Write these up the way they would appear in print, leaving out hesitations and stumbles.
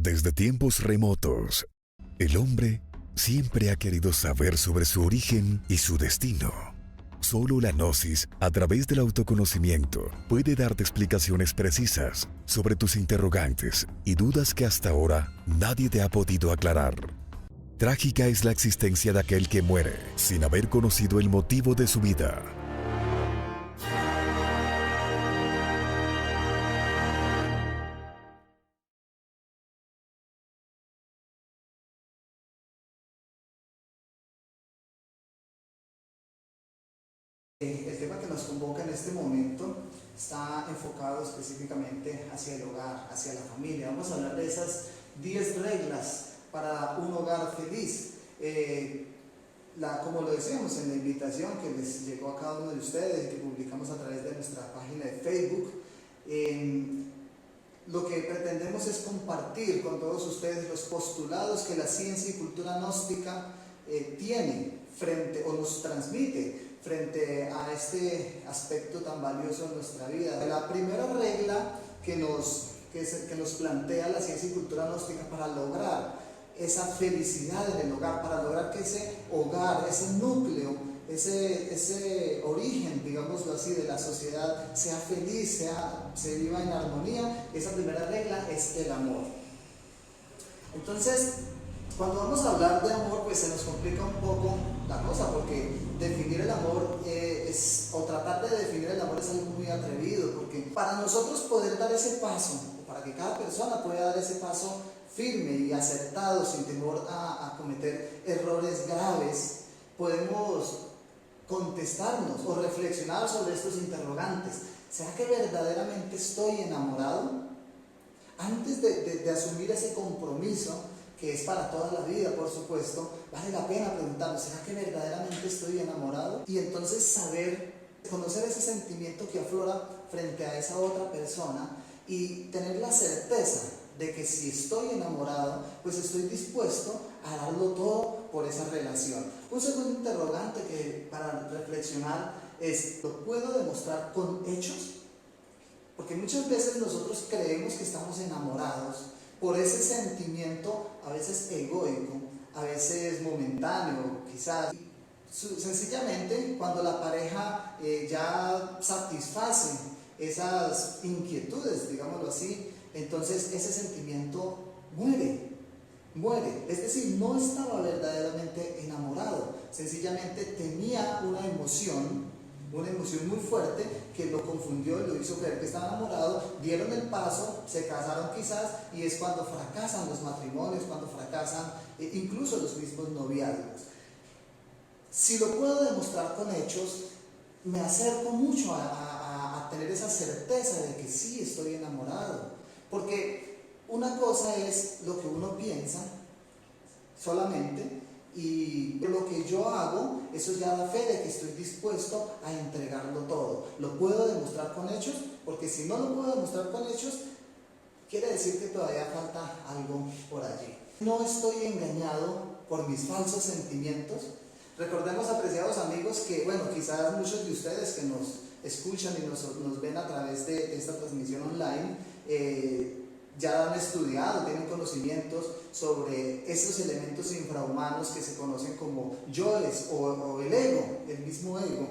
Desde tiempos remotos, el hombre siempre ha querido saber sobre su origen y su destino. Solo la gnosis, a través del autoconocimiento, puede darte explicaciones precisas sobre tus interrogantes y dudas que hasta ahora nadie te ha podido aclarar. Trágica es la existencia de aquel que muere sin haber conocido el motivo de su vida. El tema que nos convoca en este momento está enfocado específicamente hacia el hogar, hacia la familia. Vamos a hablar de esas 10 reglas para un hogar feliz. Como lo decíamos en la invitación que les llegó a cada uno de ustedes y que publicamos a través de nuestra página de Facebook, lo que pretendemos es compartir con todos ustedes los postulados que la ciencia y cultura gnóstica tiene frente o nos transmite frente a este aspecto tan valioso de nuestra vida. La primera regla que nos plantea la ciencia y cultura gnóstica para lograr esa felicidad en el hogar, para lograr que ese hogar, ese núcleo, ese origen, digámoslo así, de la sociedad sea feliz, se viva en armonía, esa primera regla es el amor. Entonces, cuando vamos a hablar de amor, pues se nos complica un poco la cosa, porque definir el amor o tratar de definir el amor es algo muy atrevido, porque para nosotros poder dar ese paso, o para que cada persona pueda dar ese paso firme y acertado, sin temor a cometer errores graves, podemos contestarnos o reflexionar sobre estos interrogantes. ¿Será que verdaderamente estoy enamorado? Antes de asumir ese compromiso, que es para toda la vida, por supuesto, vale la pena preguntarnos, ¿será que verdaderamente estoy enamorado? Y entonces conocer ese sentimiento que aflora frente a esa otra persona y tener la certeza de que si estoy enamorado, pues estoy dispuesto a darlo todo por esa relación. Un segundo interrogante que para reflexionar es, ¿lo puedo demostrar con hechos? Porque muchas veces nosotros creemos que estamos enamorados por ese sentimiento a veces egoico, a veces momentáneo, quizás. Sencillamente, cuando la pareja ya satisface esas inquietudes, digámoslo así, entonces ese sentimiento muere. Es decir, no estaba verdaderamente enamorado, sencillamente tenía una emoción muy fuerte que lo confundió y lo hizo creer que estaba enamorado, dieron el paso, se casaron quizás, y es cuando fracasan los matrimonios, cuando fracasan incluso los mismos noviazgos. Si lo puedo demostrar con hechos, me acerco mucho a tener esa certeza de que sí estoy enamorado, porque una cosa es lo que uno piensa solamente, y lo que yo hago, eso ya da fe de que estoy dispuesto a entregarlo todo. ¿Lo puedo demostrar con hechos? Porque si no lo puedo demostrar con hechos, quiere decir que todavía falta algo por allí. No estoy engañado por mis falsos sentimientos. Recordemos, apreciados amigos, que quizás muchos de ustedes que nos escuchan y nos ven a través de esta transmisión online, ya han estudiado, tienen conocimientos sobre esos elementos infrahumanos que se conocen como yoes o el ego, el mismo ego,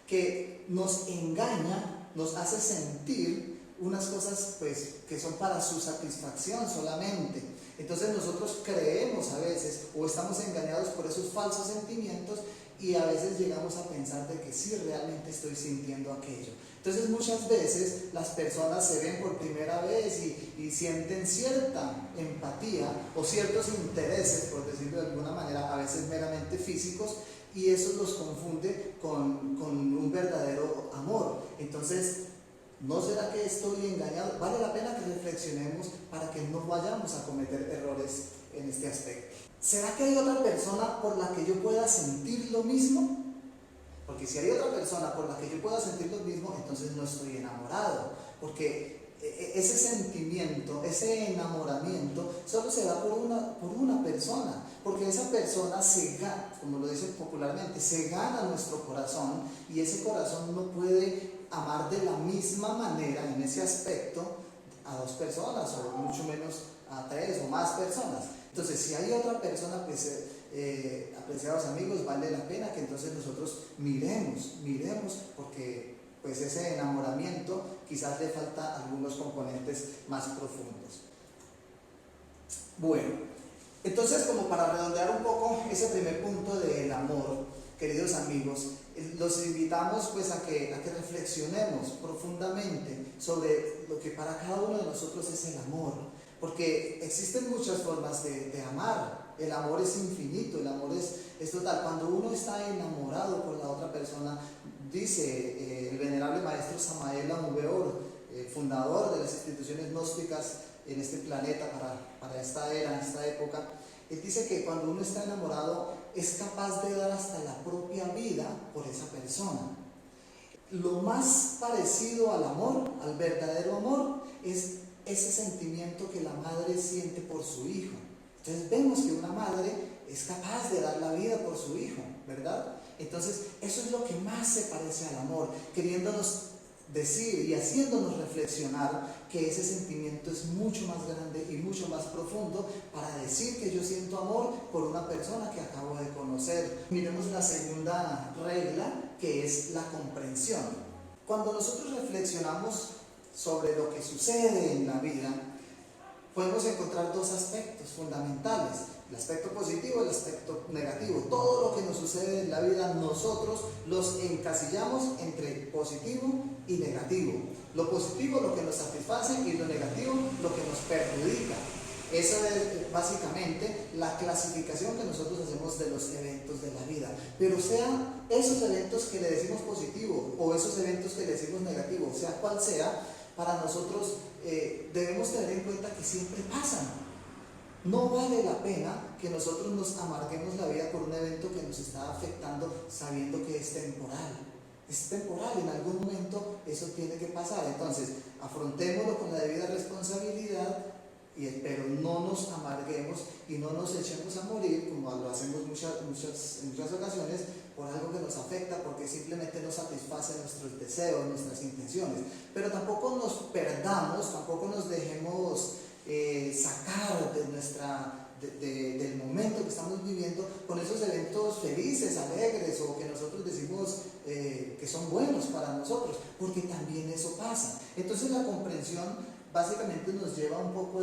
que nos engaña, nos hace sentir unas cosas que son para su satisfacción solamente. Entonces nosotros creemos a veces o estamos engañados por esos falsos sentimientos y a veces llegamos a pensar de que sí realmente estoy sintiendo aquello. Entonces muchas veces las personas se ven por primera vez y sienten cierta empatía o ciertos intereses, por decirlo de alguna manera, a veces meramente físicos, y eso los confunde con un verdadero amor. Entonces, ¿no será que estoy engañado? Vale la pena que reflexionemos para que no vayamos a cometer errores en este aspecto. ¿Será que hay otra persona por la que yo pueda sentir lo mismo? Porque si hay otra persona por la que yo pueda sentir lo mismo, entonces no estoy enamorado. Porque ese sentimiento, ese enamoramiento, solo se da por una persona. Porque esa persona se gana, como lo dicen popularmente, se gana nuestro corazón, y ese corazón no puede amar de la misma manera en ese aspecto a dos personas, o mucho menos a tres o más personas. Entonces, si hay otra persona, pues, apreciados amigos, vale la pena que entonces nosotros miremos, porque pues ese enamoramiento quizás le falta algunos componentes más profundos. Bueno, entonces, como para redondear un poco ese primer punto del amor, queridos amigos, los invitamos pues a que reflexionemos profundamente sobre lo que para cada uno de nosotros es el amor, porque existen muchas formas de amar. El amor es infinito, el amor es total. Cuando uno está enamorado por la otra persona, dice el venerable maestro Samael Aun Weor, fundador de las instituciones gnósticas en este planeta para esta era, esta época, él dice que cuando uno está enamorado es capaz de dar hasta la propia vida por esa persona. Lo más parecido al amor, al verdadero amor, es ese sentimiento que la madre siente por su hijo. Entonces vemos que una madre es capaz de dar la vida por su hijo, ¿verdad? Entonces eso es lo que más se parece al amor, queriéndonos decir y haciéndonos reflexionar que ese sentimiento es mucho más grande y mucho más profundo para decir que yo siento amor por una persona que acabo de conocer. Miremos la segunda regla, que es la comprensión. Cuando nosotros reflexionamos sobre lo que sucede en la vida, podemos encontrar dos aspectos fundamentales: el aspecto positivo y el aspecto negativo. Todo lo que nos sucede en la vida nosotros los encasillamos entre positivo y negativo. Lo positivo, lo que nos satisface, y lo negativo, lo que nos perjudica. Esa es básicamente la clasificación que nosotros hacemos de los eventos de la vida. Pero sean esos eventos que le decimos positivo o esos eventos que le decimos negativo, sea cual sea, para nosotros debemos tener en cuenta que siempre pasan. No vale la pena que nosotros nos amarguemos la vida por un evento que nos está afectando sabiendo que es temporal. Es temporal, en algún momento eso tiene que pasar. Entonces, afrontémoslo con la debida responsabilidad, pero no nos amarguemos y no nos echemos a morir, como lo hacemos en muchas ocasiones, por algo que nos afecta, porque simplemente no satisface nuestros deseos, nuestras intenciones. Pero tampoco nos perdamos, tampoco nos dejemos sacar del momento que estamos viviendo con esos eventos felices, alegres, o que nosotros decimos que son buenos para nosotros, porque también eso pasa. Entonces la comprensión básicamente nos lleva un poco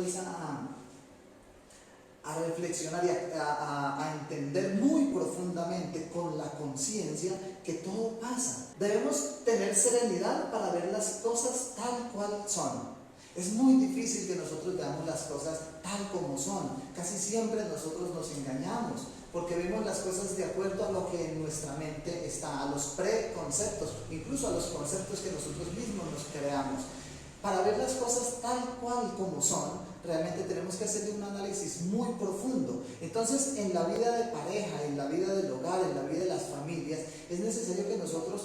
a reflexionar y a entender muy profundamente con la conciencia que todo pasa. Debemos tener serenidad para ver las cosas tal cual son. Es muy difícil que nosotros veamos las cosas tal como son. Casi siempre nosotros nos engañamos porque vemos las cosas de acuerdo a lo que en nuestra mente está, a los preconceptos, incluso a los conceptos que nosotros mismos nos creamos. Para ver las cosas tal cual como son, realmente tenemos que hacerle un análisis muy profundo. Entonces, en la vida de pareja, en la vida del hogar, en la vida de las familias, es necesario que nosotros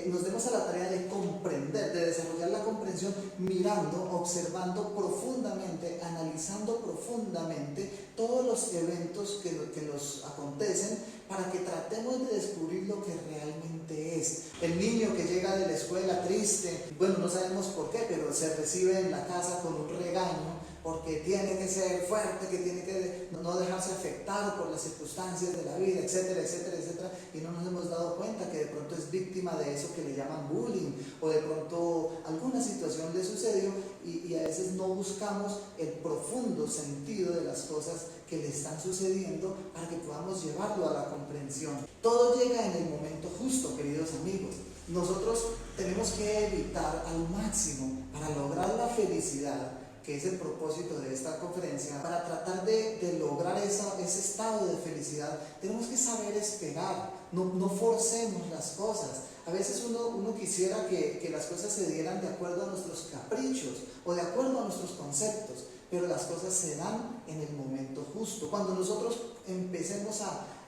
nos demos a la tarea de comprender, de desarrollar la comprensión, mirando, observando profundamente, analizando profundamente todos los eventos que nos acontecen, para que tratemos de descubrir lo que realmente es. El niño que llega de la escuela triste, bueno, no sabemos por qué, pero se recibe en la casa con un regaño, porque tiene que ser fuerte, que tiene que no dejarse afectar por las circunstancias de la vida, etcétera, etcétera, etcétera, y no nos hemos dado cuenta que de pronto es víctima de eso que le llaman bullying, o de pronto alguna situación le sucedió, y a veces no buscamos el profundo sentido de las cosas que le están sucediendo para que podamos llevarlo a la comprensión. Todo llega en el momento justo, queridos amigos. Nosotros tenemos que evitar al máximo, para lograr la felicidad, que es el propósito de esta conferencia, para tratar de lograr ese estado de felicidad, tenemos que saber esperar, no forcemos las cosas. A veces uno quisiera que las cosas se dieran de acuerdo a nuestros caprichos o de acuerdo a nuestros conceptos, pero las cosas se dan en el momento justo. Cuando nosotros empecemos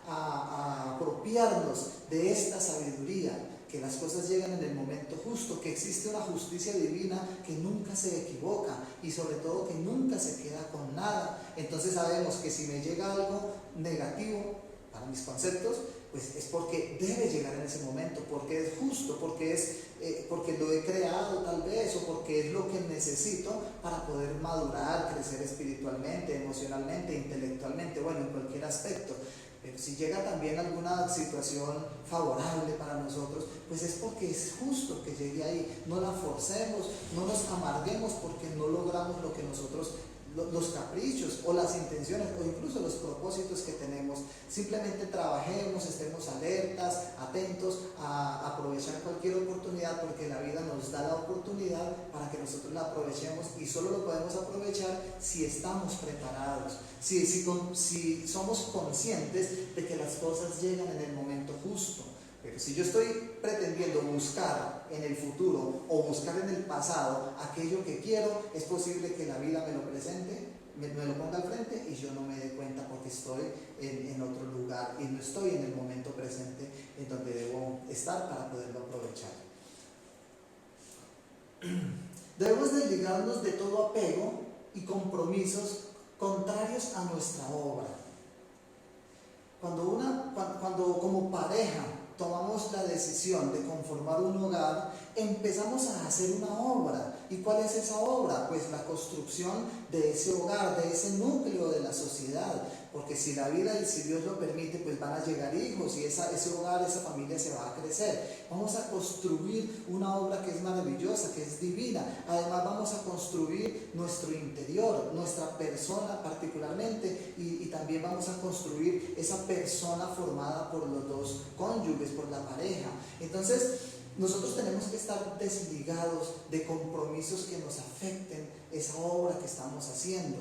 a apropiarnos de esta sabiduría, que las cosas llegan en el momento justo, que existe una justicia divina que nunca se equivoca y sobre todo que nunca se queda con nada. Entonces sabemos que si me llega algo negativo para mis conceptos, pues es porque debe llegar en ese momento, porque es justo, porque lo he creado tal vez, o porque es lo que necesito para poder madurar, crecer espiritualmente, emocionalmente, intelectualmente, bueno, en cualquier aspecto. Pero si llega también alguna situación favorable para nosotros, pues es porque es justo que llegue ahí. No la forcemos, no nos amarguemos porque no logramos lo que nosotros, los caprichos o las intenciones o incluso los propósitos que tenemos. Simplemente trabajemos, estemos alertas, atentos a aprovechar cualquier oportunidad, porque la vida nos da la oportunidad para que nosotros la aprovechemos, y solo lo podemos aprovechar si estamos preparados, si somos conscientes de que las cosas llegan en el momento justo. Pero si yo estoy pretendiendo buscar en el futuro o buscar en el pasado aquello que quiero, es posible que la vida me lo presente, me lo ponga al frente y yo no me dé cuenta, porque estoy en otro lugar y no estoy en el momento presente en donde debo estar para poderlo aprovechar. Debemos desligarnos de todo apego y compromisos contrarios a nuestra obra. Cuando como pareja tomamos la decisión de conformar un hogar, empezamos a hacer una obra. ¿Y cuál es esa obra? Pues la construcción de ese hogar, de ese núcleo de la sociedad. Porque si la vida y si Dios lo permite, pues van a llegar hijos, y ese hogar, esa familia se va a crecer. Vamos a construir una obra que es maravillosa, que es divina. Además vamos a construir nuestro interior, nuestra persona particularmente, y también vamos a construir esa persona formada por los dos cónyuges, por la pareja. Entonces nosotros tenemos que estar desligados de compromisos que nos afecten esa obra que estamos haciendo.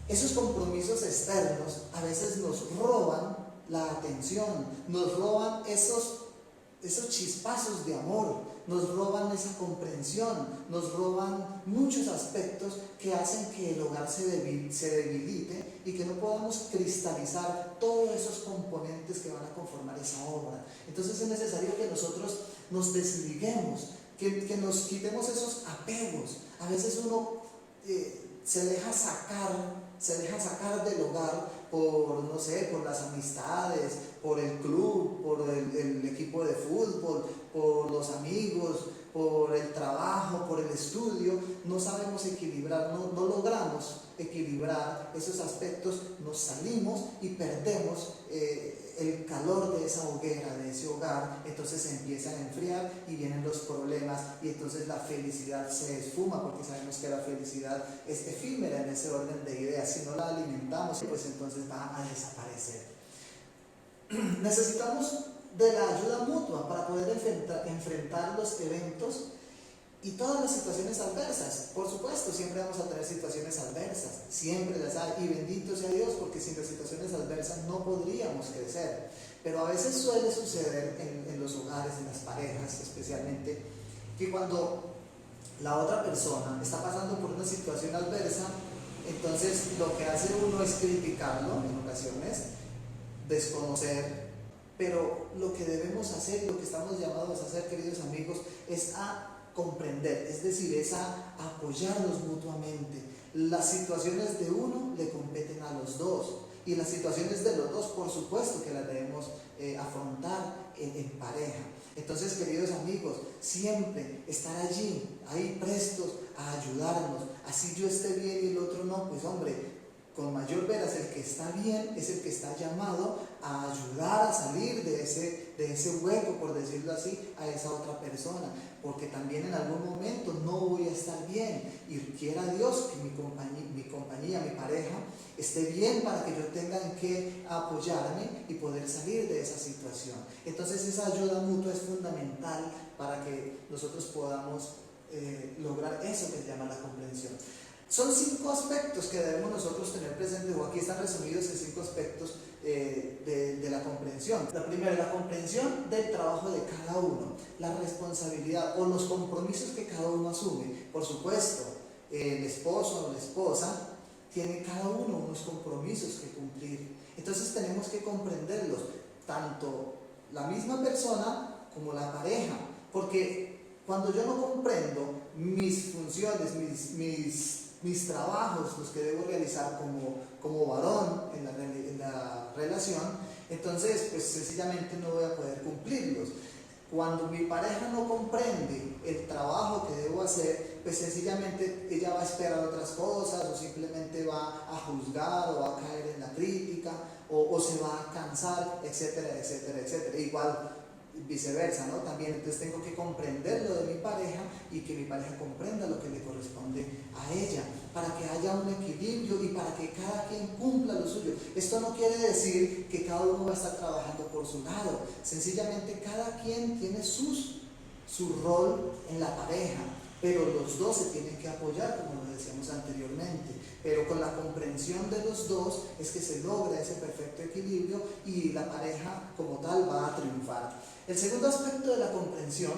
Esos compromisos externos a veces nos roban la atención, nos roban esos chispazos de amor, nos roban esa comprensión, nos roban muchos aspectos que hacen que el hogar se debilite y que no podamos cristalizar todos esos componentes que van a conformar esa obra. Entonces es necesario que nosotros nos desliguemos, que nos quitemos esos apegos. A veces uno se deja sacar del hogar por, no sé, por las amistades, por el club, por el equipo de fútbol, por los amigos, por el trabajo, por el estudio. No sabemos equilibrar, no logramos equilibrar esos aspectos, nos salimos y perdemos el calor de esa hoguera, de ese hogar. Entonces se empiezan a enfriar y vienen los problemas, y entonces la felicidad se esfuma, porque sabemos que la felicidad es efímera en ese orden de ideas. Si no la alimentamos, pues entonces va a desaparecer. Necesitamos de la ayuda mutua para poder enfrentar los eventos y todas las situaciones adversas. Por supuesto, siempre vamos a tener situaciones adversas, siempre las hay, y bendito sea Dios, porque sin las situaciones adversas no podríamos crecer. Pero a veces suele suceder en los hogares, en las parejas especialmente, que cuando la otra persona está pasando por una situación adversa, entonces lo que hace uno es criticarlo en ocasiones, desconocer. Pero lo que debemos hacer, lo que estamos llamados a hacer, queridos amigos, es a comprender, es decir, es a apoyarnos mutuamente. Las situaciones de uno le competen a los dos, y las situaciones de los dos, por supuesto que las debemos afrontar en pareja. Entonces, queridos amigos, siempre estar allí, ahí prestos a ayudarnos. Así yo esté bien y el otro no, pues hombre, con mayor veras el que está bien es el que está llamado a ayudar a salir de ese hueco, por decirlo así, a esa otra persona, porque también en algún momento no voy a estar bien, y quiera Dios que mi compañía, mi pareja esté bien para que yo tenga en qué apoyarme y poder salir de esa situación. Entonces esa ayuda mutua es fundamental para que nosotros podamos lograr eso que se llama la comprensión. Son 5 aspectos que debemos nosotros tener presentes, o aquí están resumidos en 5 aspectos de la comprensión. La primera, la comprensión del trabajo de cada uno, la responsabilidad o los compromisos que cada uno asume. Por supuesto, el esposo o la esposa tiene cada uno unos compromisos que cumplir. Entonces tenemos que comprenderlos, tanto la misma persona como la pareja, porque cuando yo no comprendo mis funciones, mis trabajos, los que debo realizar como varón en la relación, entonces pues sencillamente no voy a poder cumplirlos. Cuando mi pareja no comprende el trabajo que debo hacer, pues sencillamente ella va a esperar otras cosas o simplemente va a juzgar o va a caer en la crítica o se va a cansar, etcétera, etcétera, etcétera. Igual viceversa, ¿no? También entonces tengo que comprender lo de mi pareja y que mi pareja comprenda lo que le corresponde a ella, para que haya un equilibrio y para que cada quien cumpla lo suyo. Esto no quiere decir que cada uno va a estar trabajando por su lado, sencillamente cada quien tiene su rol en la pareja, pero los dos se tienen que apoyar, como lo decíamos anteriormente, pero con la comprensión de los dos es que se logra ese perfecto equilibrio y la pareja como tal va a triunfar. El segundo aspecto de la comprensión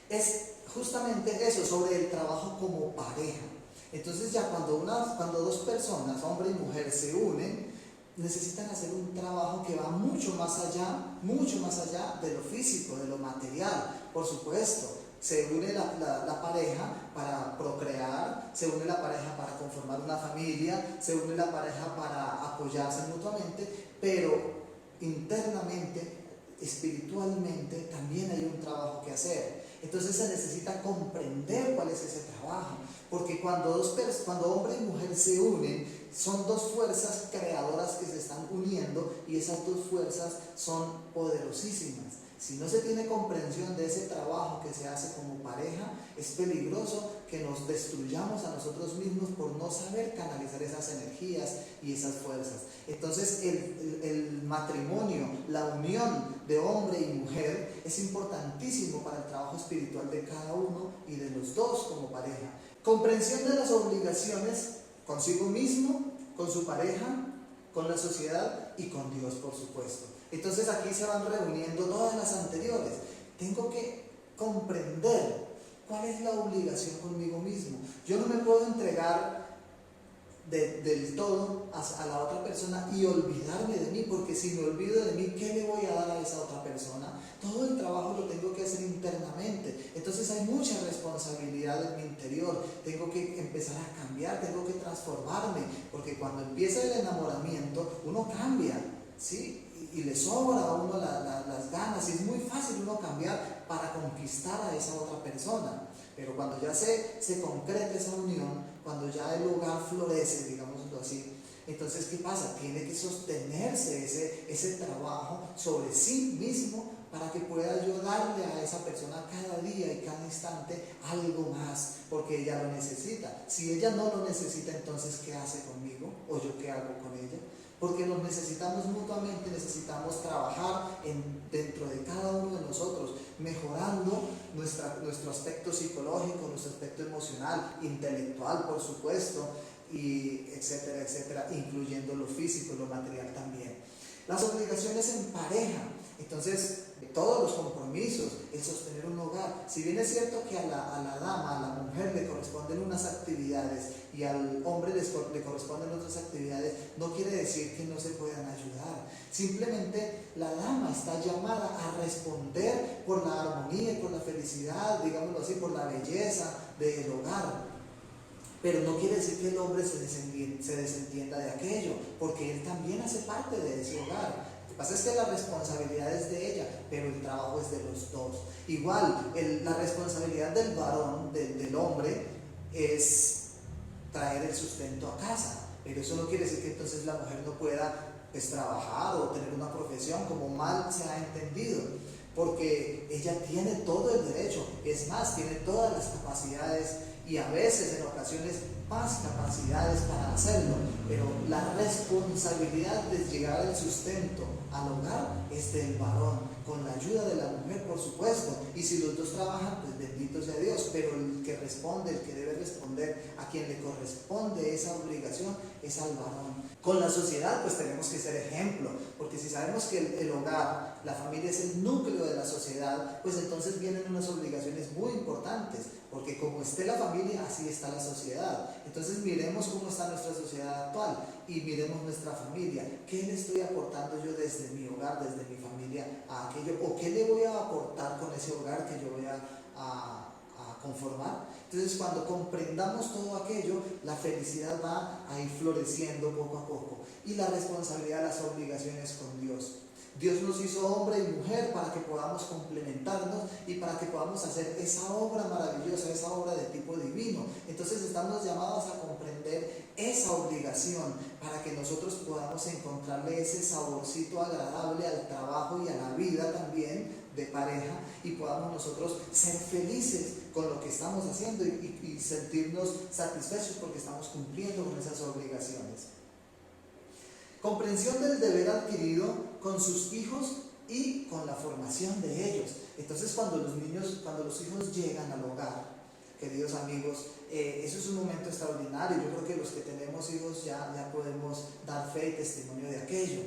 es justamente eso, sobre el trabajo como pareja. Entonces ya cuando dos personas, hombre y mujer, se unen, necesitan hacer un trabajo que va mucho más allá de lo físico, de lo material, por supuesto. Se une la pareja para procrear, se une la pareja para conformar una familia, se une la pareja para apoyarse mutuamente, pero internamente, espiritualmente, también hay un trabajo que hacer. Entonces se necesita comprender cuál es ese trabajo, porque cuando hombre y mujer se unen, son dos fuerzas creadoras que se están uniendo y esas dos fuerzas son poderosísimas. Si no se tiene comprensión de ese trabajo que se hace como pareja, es peligroso que nos destruyamos a nosotros mismos por no saber canalizar esas energías y esas fuerzas. Entonces el matrimonio, la unión de hombre y mujer es importantísimo para el trabajo espiritual de cada uno y de los dos como pareja. Comprensión de las obligaciones consigo mismo, con su pareja, con la sociedad y con Dios, por supuesto. Entonces aquí se van reuniendo todas las anteriores. Tengo que comprender cuál es la obligación conmigo mismo. Yo no me puedo entregar del todo a la otra persona y olvidarme de mí, porque si me olvido de mí, ¿qué le voy a dar a esa otra persona? Todo el trabajo lo tengo que hacer internamente. Entonces hay mucha responsabilidad en mi interior. Tengo que empezar a cambiar, tengo que transformarme, porque cuando empieza el enamoramiento, uno cambia, ¿sí? Y le sobra a uno las ganas, y es muy fácil uno cambiar para conquistar a esa otra persona. Pero cuando ya se concreta esa unión, cuando ya el hogar florece, digámoslo así, entonces ¿qué pasa? Tiene que sostenerse ese trabajo sobre sí mismo para que pueda yo darle a esa persona cada día y cada instante algo más, porque ella lo necesita. Si ella no lo necesita, entonces ¿qué hace conmigo? ¿O yo qué hago con ella? Porque nos necesitamos mutuamente, necesitamos trabajar dentro de cada uno de nosotros, mejorando nuestro aspecto psicológico, nuestro aspecto emocional, intelectual, por supuesto, y etcétera, etcétera, incluyendo lo físico, lo material también. Las obligaciones en pareja, entonces todos los compromisos, el sostener un hogar. Si bien es cierto que a la dama, a la mujer le corresponden unas actividades y al hombre le corresponden otras actividades, no quiere decir que no se puedan ayudar. Simplemente la dama está llamada a responder por la armonía y por la felicidad, digámoslo así, por la belleza del hogar. Pero no quiere decir que el hombre se desentienda de aquello, porque él también hace parte de ese hogar. Lo que pasa es que la responsabilidad es de ella, pero el trabajo es de los dos. Igual, la responsabilidad del varón, del hombre, es traer el sustento a casa, pero eso no quiere decir que entonces la mujer no pueda trabajar o tener una profesión, como mal se ha entendido, porque ella tiene todo el derecho, es más, tiene todas las capacidades y a veces, en ocasiones, más capacidades para hacerlo, pero la responsabilidad de llegar el sustento al hogar es del varón, con la ayuda de la mujer, por supuesto, y si los dos trabajan, pues bendito sea Dios, pero el que responde, el que debe responder, a quien le corresponde esa obligación, es al varón. Con la sociedad, pues tenemos que ser ejemplo, porque si sabemos que el hogar, la familia es el núcleo de la sociedad, pues entonces vienen unas obligaciones muy importantes, porque como esté la familia, así está la sociedad. Entonces miremos cómo está nuestra sociedad actual y miremos nuestra familia. ¿Qué le estoy aportando yo desde mi hogar, desde mi familia a aquello? ¿O qué le voy a aportar con ese hogar que yo voy a conformar. Entonces cuando comprendamos todo aquello, la felicidad va a ir floreciendo poco a poco. Y la responsabilidad, las obligaciones con Dios. Dios nos hizo hombre y mujer para que podamos complementarnos y para que podamos hacer esa obra maravillosa, esa obra de tipo divino. Entonces estamos llamados a comprender esa obligación para que nosotros podamos encontrarle ese saborcito agradable al trabajo y a la vida también de pareja, y podamos nosotros ser felices con lo que estamos haciendo y sentirnos satisfechos porque estamos cumpliendo con esas obligaciones. Comprensión del deber adquirido con sus hijos y con la formación de ellos. Entonces cuando los hijos llegan al hogar, queridos amigos, eso es un momento extraordinario. Yo creo que los que tenemos hijos ya podemos dar fe y testimonio de aquello.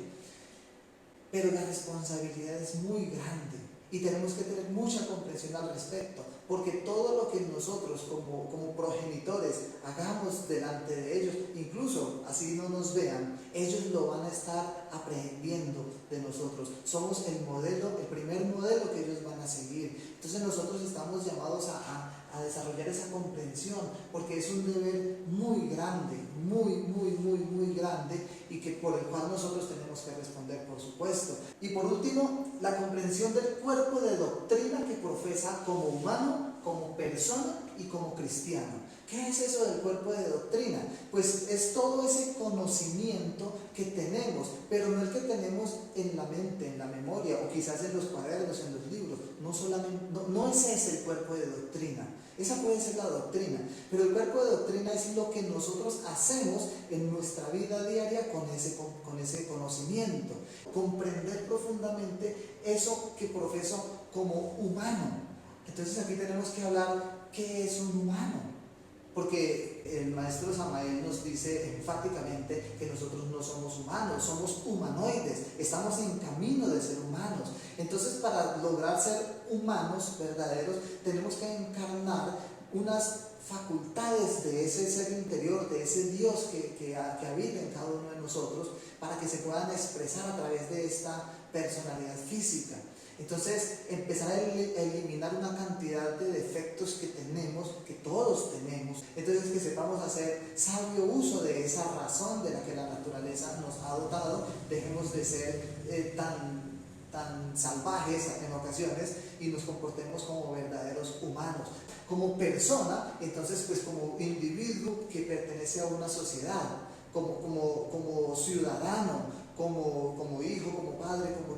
Pero la responsabilidad es muy grande y tenemos que tener mucha comprensión al respecto, porque todo lo que nosotros como progenitores hagamos delante de ellos, incluso así no nos vean, ellos lo van a estar aprendiendo de nosotros. Somos el modelo, el primer modelo que ellos van a seguir. Entonces nosotros estamos llamados a desarrollar esa comprensión, porque es un deber muy grande, muy grande, y que por el cual nosotros tenemos que responder, por supuesto. Y por último, la comprensión del cuerpo de doctrina que profesa como humano, como persona y como cristiano. ¿Qué es eso del cuerpo de doctrina? Pues es todo ese conocimiento que tenemos, pero no el que tenemos en la mente, en la memoria, o quizás en los cuadernos, en los libros. No es ese el cuerpo de doctrina. Esa puede ser la doctrina, pero el cuerpo de doctrina es lo que nosotros hacemos en nuestra vida diaria con ese conocimiento. Comprender profundamente eso que profeso como humano. Entonces aquí tenemos que hablar qué es un humano, porque el maestro Samael nos dice enfáticamente que nosotros no somos humanos, somos humanoides, estamos en camino de ser humanos. Entonces, para lograr ser humanos verdaderos, tenemos que encarnar unas facultades de ese ser interior, de ese Dios que habita en cada uno de nosotros, para que se puedan expresar a través de esta personalidad física. Entonces, empezar a eliminar una cantidad de defectos que tenemos, que todos tenemos. Entonces, que sepamos hacer sabio uso de esa razón de la que la naturaleza nos ha dotado. Dejemos de ser tan salvajes en ocasiones y nos comportemos como verdaderos humanos. Como persona, entonces, pues como individuo que pertenece a una sociedad, como ciudadano, como hijo, como padre, como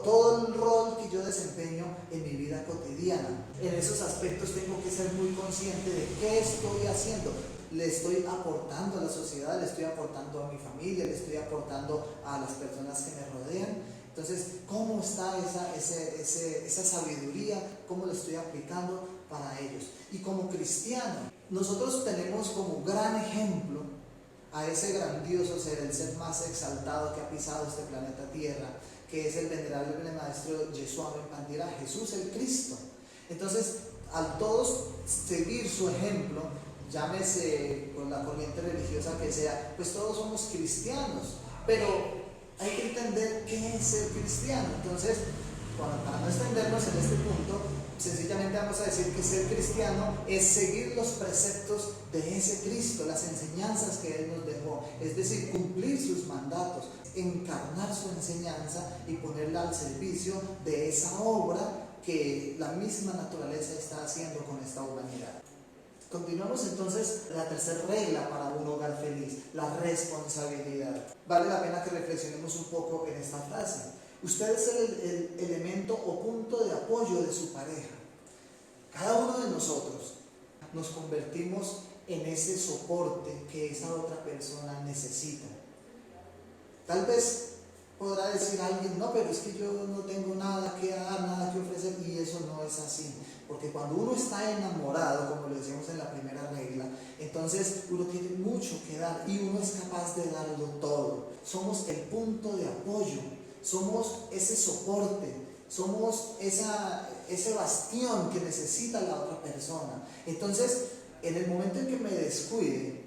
todo el rol que yo desempeño en mi vida cotidiana. En esos aspectos tengo que ser muy consciente de qué estoy haciendo. Le estoy aportando a la sociedad, le estoy aportando a mi familia, le estoy aportando a las personas que me rodean. Entonces, ¿cómo está esa sabiduría? ¿Cómo la estoy aplicando para ellos? Y como cristiano, nosotros tenemos como gran ejemplo a ese grandioso ser, el ser más exaltado que ha pisado este planeta Tierra, que es el venerable maestro Yeshua Ben Pandira, Jesús el Cristo. Entonces, al todos seguir su ejemplo, llámese con la corriente religiosa que sea, pues todos somos cristianos, pero hay que entender qué es ser cristiano. Entonces, para no extendernos en este punto, sencillamente vamos a decir que ser cristiano es seguir los preceptos de ese Cristo, las enseñanzas que Él nos dejó, es decir, cumplir sus mandatos, encarnar su enseñanza y ponerla al servicio de esa obra que la misma naturaleza está haciendo con esta humanidad. Continuamos entonces la tercera regla para un hogar feliz, la responsabilidad. Vale la pena que reflexionemos un poco en esta frase. Usted es el elemento o punto de apoyo de su pareja. Cada uno de nosotros nos convertimos en ese soporte que esa otra persona necesita. Tal vez podrá decir alguien, no, pero es que yo no tengo nada que dar, nada que ofrecer, y eso no es así. Porque cuando uno está enamorado, como lo decíamos en la primera regla, entonces uno tiene mucho que dar y uno es capaz de darlo todo. Somos el punto de apoyo, somos ese soporte, somos ese bastión que necesita la otra persona. Entonces, en el momento en que me descuide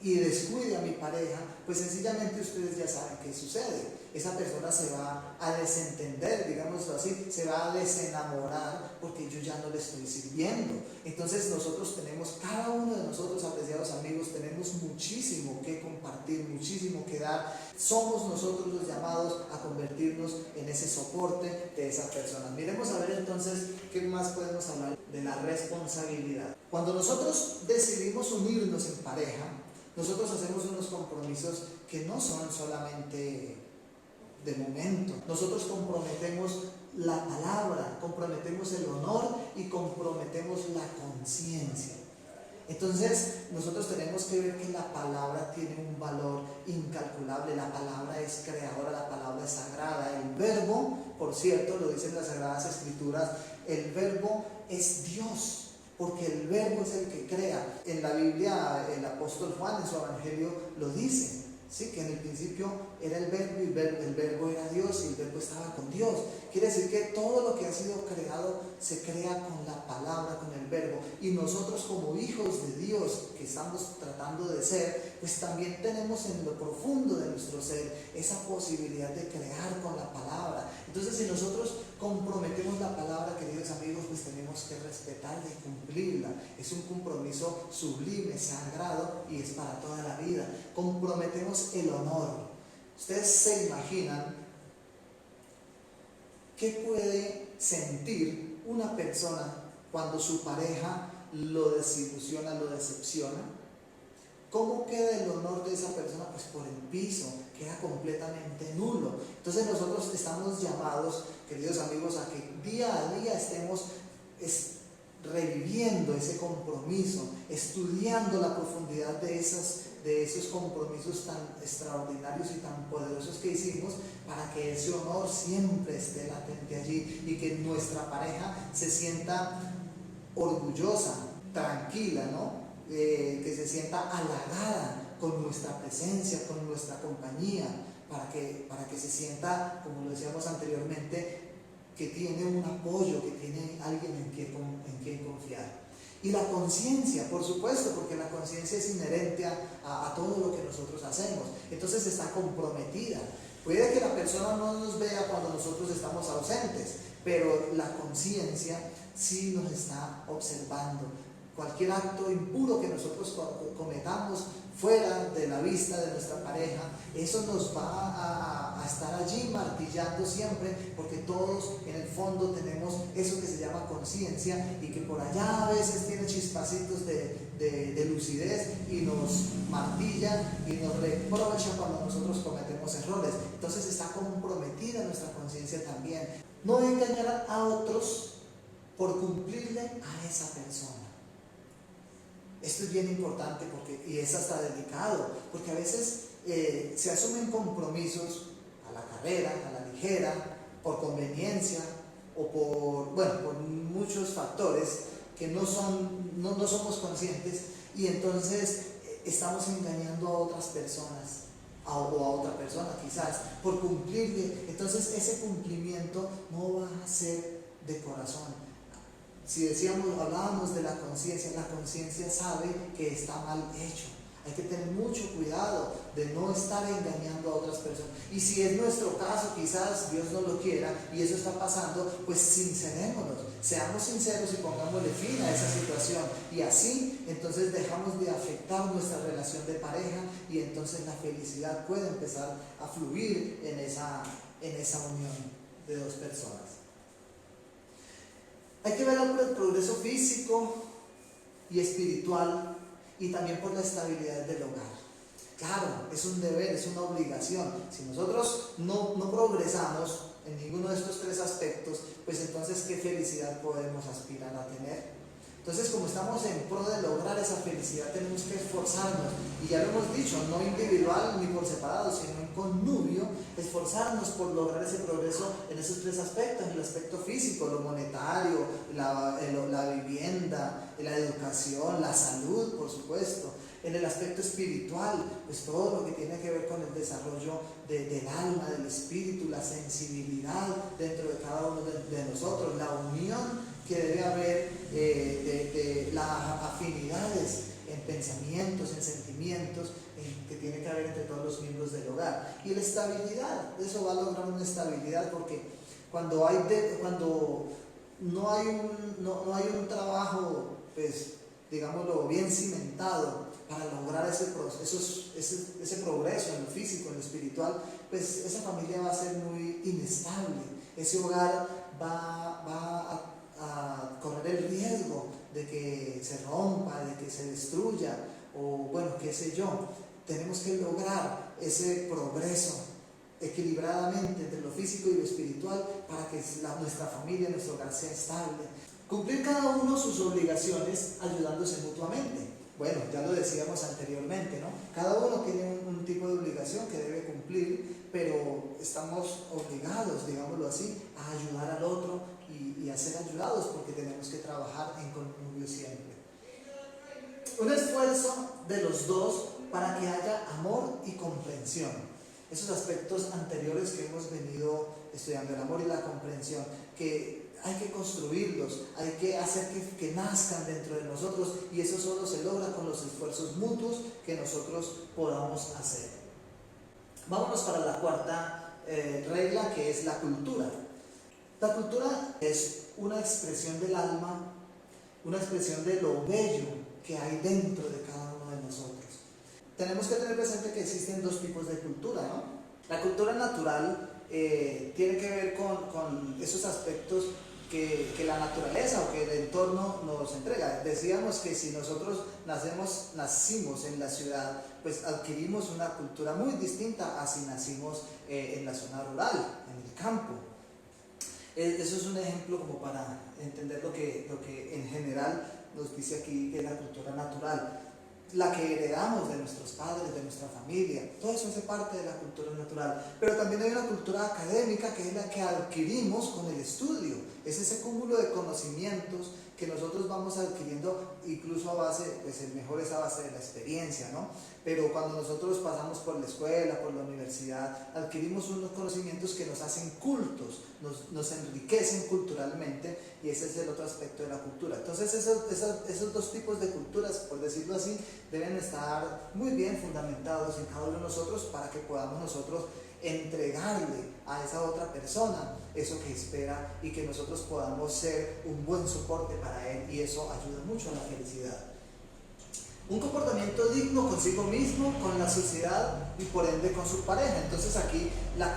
y descuide a mi pareja, pues sencillamente ustedes ya saben qué sucede. Esa persona se va a desentender, digámoslo así, se va a desenamorar porque yo ya no le estoy sirviendo. Entonces nosotros tenemos, cada uno de nosotros, apreciados amigos, tenemos muchísimo que compartir, muchísimo que dar. Somos nosotros los llamados a convertirnos en ese soporte de esa persona. Miremos a ver entonces qué más podemos hablar de la responsabilidad. Cuando nosotros decidimos unirnos en pareja, nosotros hacemos unos compromisos que no son solamente de momento. Nosotros comprometemos la palabra, comprometemos el honor y comprometemos la conciencia. Entonces nosotros tenemos que ver que la palabra tiene un valor incalculable. La palabra es creadora, la palabra es sagrada. El verbo, por cierto, lo dicen las Sagradas Escrituras, el verbo es Dios, porque el verbo es el que crea. En la Biblia el apóstol Juan en su evangelio lo dice, ¿sí? Que en el principio era el verbo y el verbo era Dios y el verbo estaba con Dios. Quiere decir que todo lo que ha sido creado se crea con la palabra, con el verbo. Y nosotros como hijos de Dios que estamos tratando de ser, pues también tenemos en lo profundo de nuestro ser esa posibilidad de crear con la palabra. Entonces si nosotros comprometemos la palabra, queridos amigos, pues tenemos que respetarla y cumplirla. Es un compromiso sublime, sagrado y es para toda la vida. Comprometemos el honor. Ustedes se imaginan qué puede sentir una persona cuando su pareja lo desilusiona, lo decepciona. ¿Cómo queda el honor de esa persona? Pues por el piso, queda completamente nulo. Entonces nosotros estamos llamados, queridos amigos, a que día a día estemos reviviendo ese compromiso, estudiando la profundidad de esos compromisos tan extraordinarios y tan poderosos que hicimos, para que ese honor siempre esté latente allí y que nuestra pareja se sienta orgullosa, tranquila, ¿no? Que se sienta halagada con nuestra presencia, con nuestra compañía, para que se sienta, como lo decíamos anteriormente, que tiene un apoyo, que tiene alguien en quien confiar. Y la conciencia, por supuesto, porque la conciencia es inherente a todo lo que nosotros hacemos. Entonces está comprometida. Puede que la persona no nos vea cuando nosotros estamos ausentes, pero la conciencia sí nos está observando. Cualquier acto impuro que nosotros cometamos fuera de la vista de nuestra pareja, eso nos va a estar allí martillando siempre, porque todos en el fondo tenemos eso que se llama conciencia y que por allá a veces tiene chispacitos de lucidez y nos martilla y nos reprocha cuando nosotros cometemos errores. Entonces está comprometida nuestra conciencia también. No engañar a otros por cumplirle a esa persona. Esto es bien importante y es hasta delicado, porque a veces se asumen compromisos a la carrera, a la ligera, por conveniencia o por muchos factores que no somos conscientes, y entonces estamos engañando a otras personas o a otra persona quizás por cumplirle. Entonces ese cumplimiento no va a ser de corazón. Si hablábamos de la conciencia sabe que está mal hecho. Hay que tener mucho cuidado de no estar engañando a otras personas. Y si es nuestro caso, quizás Dios no lo quiera y eso está pasando, pues sincerémonos, seamos sinceros y pongámosle fin a esa situación. Y así, entonces dejamos de afectar nuestra relación de pareja y entonces la felicidad puede empezar a fluir en esa unión de dos personas. Hay que velar por el progreso físico y espiritual y también por la estabilidad del hogar. Claro, es un deber, es una obligación. Si nosotros no progresamos en ninguno de estos tres aspectos, pues entonces ¿qué felicidad podemos aspirar a tener? Entonces, como estamos en pro de lograr esa felicidad, tenemos que esforzarnos, y ya lo hemos dicho, no individual ni por separado, sino en connubio, esforzarnos por lograr ese progreso en esos tres aspectos: en el aspecto físico, lo monetario, la vivienda, la educación, la salud, por supuesto. En el aspecto espiritual, pues todo lo que tiene que ver con el desarrollo del alma, del espíritu, la sensibilidad dentro de cada uno de nosotros, la unión que debe haber de las afinidades en pensamientos, en sentimientos, que tiene que haber entre todos los miembros del hogar. Y la estabilidad, eso va a lograr una estabilidad, porque cuando no hay un trabajo, pues, digámoslo, bien cimentado para lograr ese progreso en lo físico, en lo espiritual, pues esa familia va a ser muy inestable. Ese hogar va a correr el riesgo de que se rompa, de que se destruya, o bueno, qué sé yo. Tenemos que lograr ese progreso equilibradamente entre lo físico y lo espiritual para que nuestra familia, nuestro hogar sea estable. Cumplir cada uno sus obligaciones ayudándose mutuamente. Bueno, ya lo decíamos anteriormente, ¿no? Cada uno tiene un tipo de obligación que debe cumplir, pero estamos obligados, digámoslo así, a ayudar al otro y a ser ayudados, porque tenemos que trabajar en conjunto siempre. Un esfuerzo de los dos para que haya amor y comprensión. Esos aspectos anteriores que hemos venido estudiando, el amor y la comprensión, que hay que construirlos, hay que hacer que nazcan dentro de nosotros, y eso solo se logra con los esfuerzos mutuos que nosotros podamos hacer. Vámonos para la cuarta regla, que es la cultura. La cultura es una expresión del alma, una expresión de lo bello que hay dentro de cada uno de nosotros. Tenemos que tener presente que existen dos tipos de cultura, ¿no? La cultura natural tiene que ver con esos aspectos que la naturaleza o que el entorno nos entrega. Decíamos que si nosotros nacimos en la ciudad, pues adquirimos una cultura muy distinta a si nacimos en la zona rural, en el campo. Eso es un ejemplo como para entender lo que en general nos dice aquí que es la cultura natural, la que heredamos de nuestros padres, de nuestra familia. Todo eso hace parte de la cultura natural. Pero también hay una cultura académica, que es la que adquirimos con el estudio. Es ese cúmulo de conocimientos que nosotros vamos adquiriendo, incluso a base, pues el mejor es a base de la experiencia, ¿no? Pero cuando nosotros pasamos por la escuela, por la universidad, adquirimos unos conocimientos que nos hacen cultos, nos enriquecen culturalmente, y ese es el otro aspecto de la cultura. Entonces esos dos tipos de culturas, por decirlo así, deben estar muy bien fundamentados en cada uno de nosotros, para que podamos nosotros entregarle a esa otra persona eso que espera, y que nosotros podamos ser un buen soporte para él, y eso ayuda mucho a la felicidad. Un comportamiento digno consigo mismo, con la sociedad y por ende con su pareja. Entonces aquí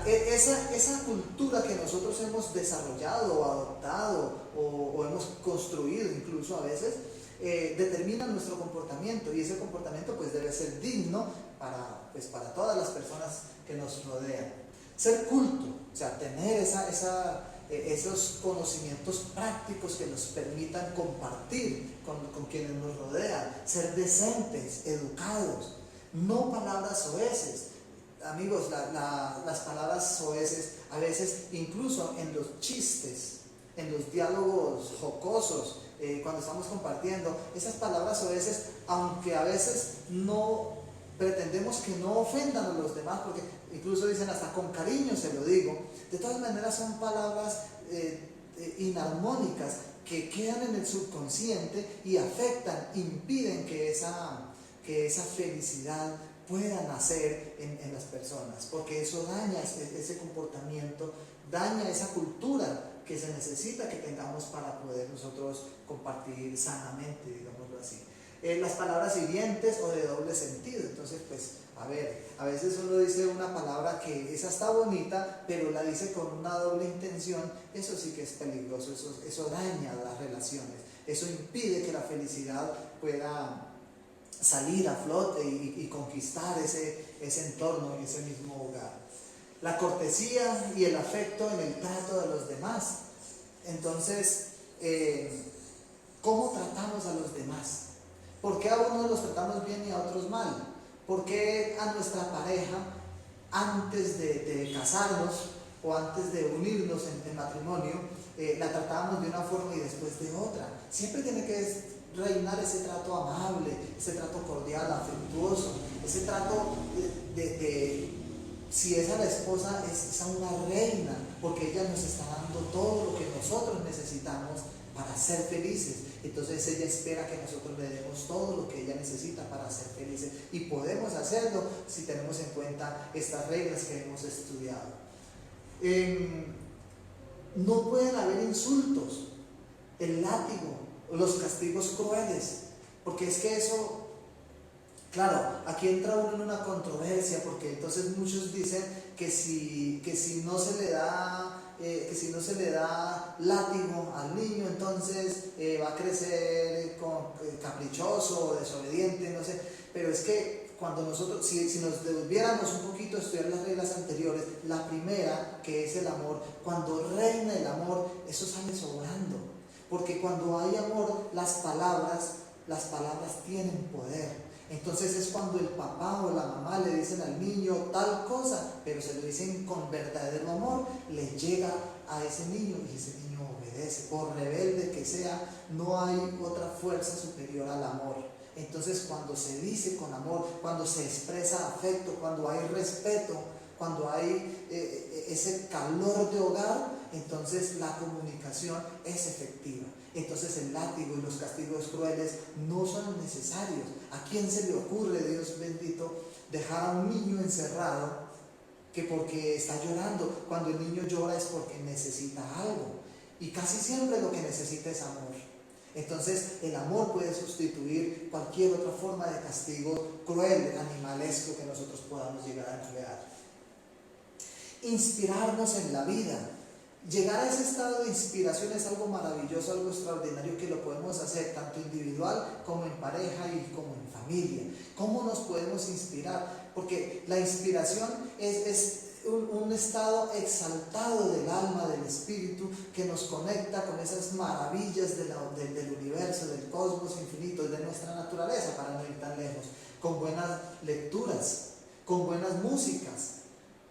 esa cultura que nosotros hemos desarrollado o adoptado o hemos construido incluso a veces, determina nuestro comportamiento, y ese comportamiento pues debe ser digno para todas las personas que nos rodean. Ser culto, o sea, tener esos conocimientos prácticos que nos permitan compartir con quienes nos rodean. Ser decentes, educados, no palabras soeces. Amigos, las palabras soeces a veces, incluso en los chistes, en los diálogos jocosos, cuando estamos compartiendo, esas palabras soeces, aunque a veces no pretendemos que no ofendan a los demás, porque incluso dicen hasta con cariño se lo digo, de todas maneras son palabras inarmónicas que quedan en el subconsciente y afectan, impiden que esa felicidad pueda nacer en las personas, porque eso daña ese comportamiento, daña esa cultura que se necesita que tengamos para poder nosotros compartir sanamente, digámoslo así. Las palabras hirientes o de doble sentido. Entonces, pues, a veces uno dice una palabra que esa está bonita, pero la dice con una doble intención. Eso sí que es peligroso, eso daña las relaciones, eso impide que la felicidad pueda salir a flote y conquistar ese entorno y ese mismo hogar. La cortesía y el afecto en el trato de los demás. Entonces, ¿cómo tratamos a los demás? ¿Por qué a unos los tratamos bien y a otros mal? ¿Por qué a nuestra pareja, antes de casarnos o antes de unirnos en matrimonio, la tratábamos de una forma y después de otra? Siempre tiene que reinar ese trato amable, ese trato cordial, afectuoso, ese trato si es a la esposa, es a una reina, porque ella nos está dando todo lo que nosotros necesitamos para ser felices. Entonces ella espera que nosotros le demos todo lo que ella necesita para ser felices. Y podemos hacerlo si tenemos en cuenta estas reglas que hemos estudiado. No pueden haber insultos, el látigo, los castigos crueles, porque es que eso... Claro, aquí entra uno en una controversia, porque entonces muchos dicen que si no se le da látigo al niño, entonces va a crecer caprichoso o desobediente, no sé. Pero es que cuando nosotros, si nos devolviéramos un poquito a estudiar las reglas anteriores, la primera, que es el amor, cuando reina el amor, eso sale sobrando. Porque cuando hay amor, las palabras tienen poder. Entonces es cuando el papá o la mamá le dicen al niño tal cosa, pero se lo dicen con verdadero amor, le llega a ese niño y ese niño obedece. Por rebelde que sea, no hay otra fuerza superior al amor. Entonces cuando se dice con amor, cuando se expresa afecto, cuando hay respeto, cuando hay ese calor de hogar, entonces la comunicación es efectiva. Entonces el látigo y los castigos crueles no son necesarios. ¿A quién se le ocurre, Dios bendito, dejar a un niño encerrado que porque está llorando? Cuando el niño llora es porque necesita algo. Y casi siempre lo que necesita es amor. Entonces el amor puede sustituir cualquier otra forma de castigo cruel, animalesco que nosotros podamos llegar a emplear. Inspirarnos en la vida. Llegar a ese estado de inspiración es algo maravilloso, algo extraordinario que lo podemos hacer tanto individual como en pareja y como en familia. ¿Cómo nos podemos inspirar? Porque la inspiración es un estado exaltado del alma, del espíritu, que nos conecta con esas maravillas del universo, del cosmos infinito, de nuestra naturaleza, para no ir tan lejos, con buenas lecturas, con buenas músicas.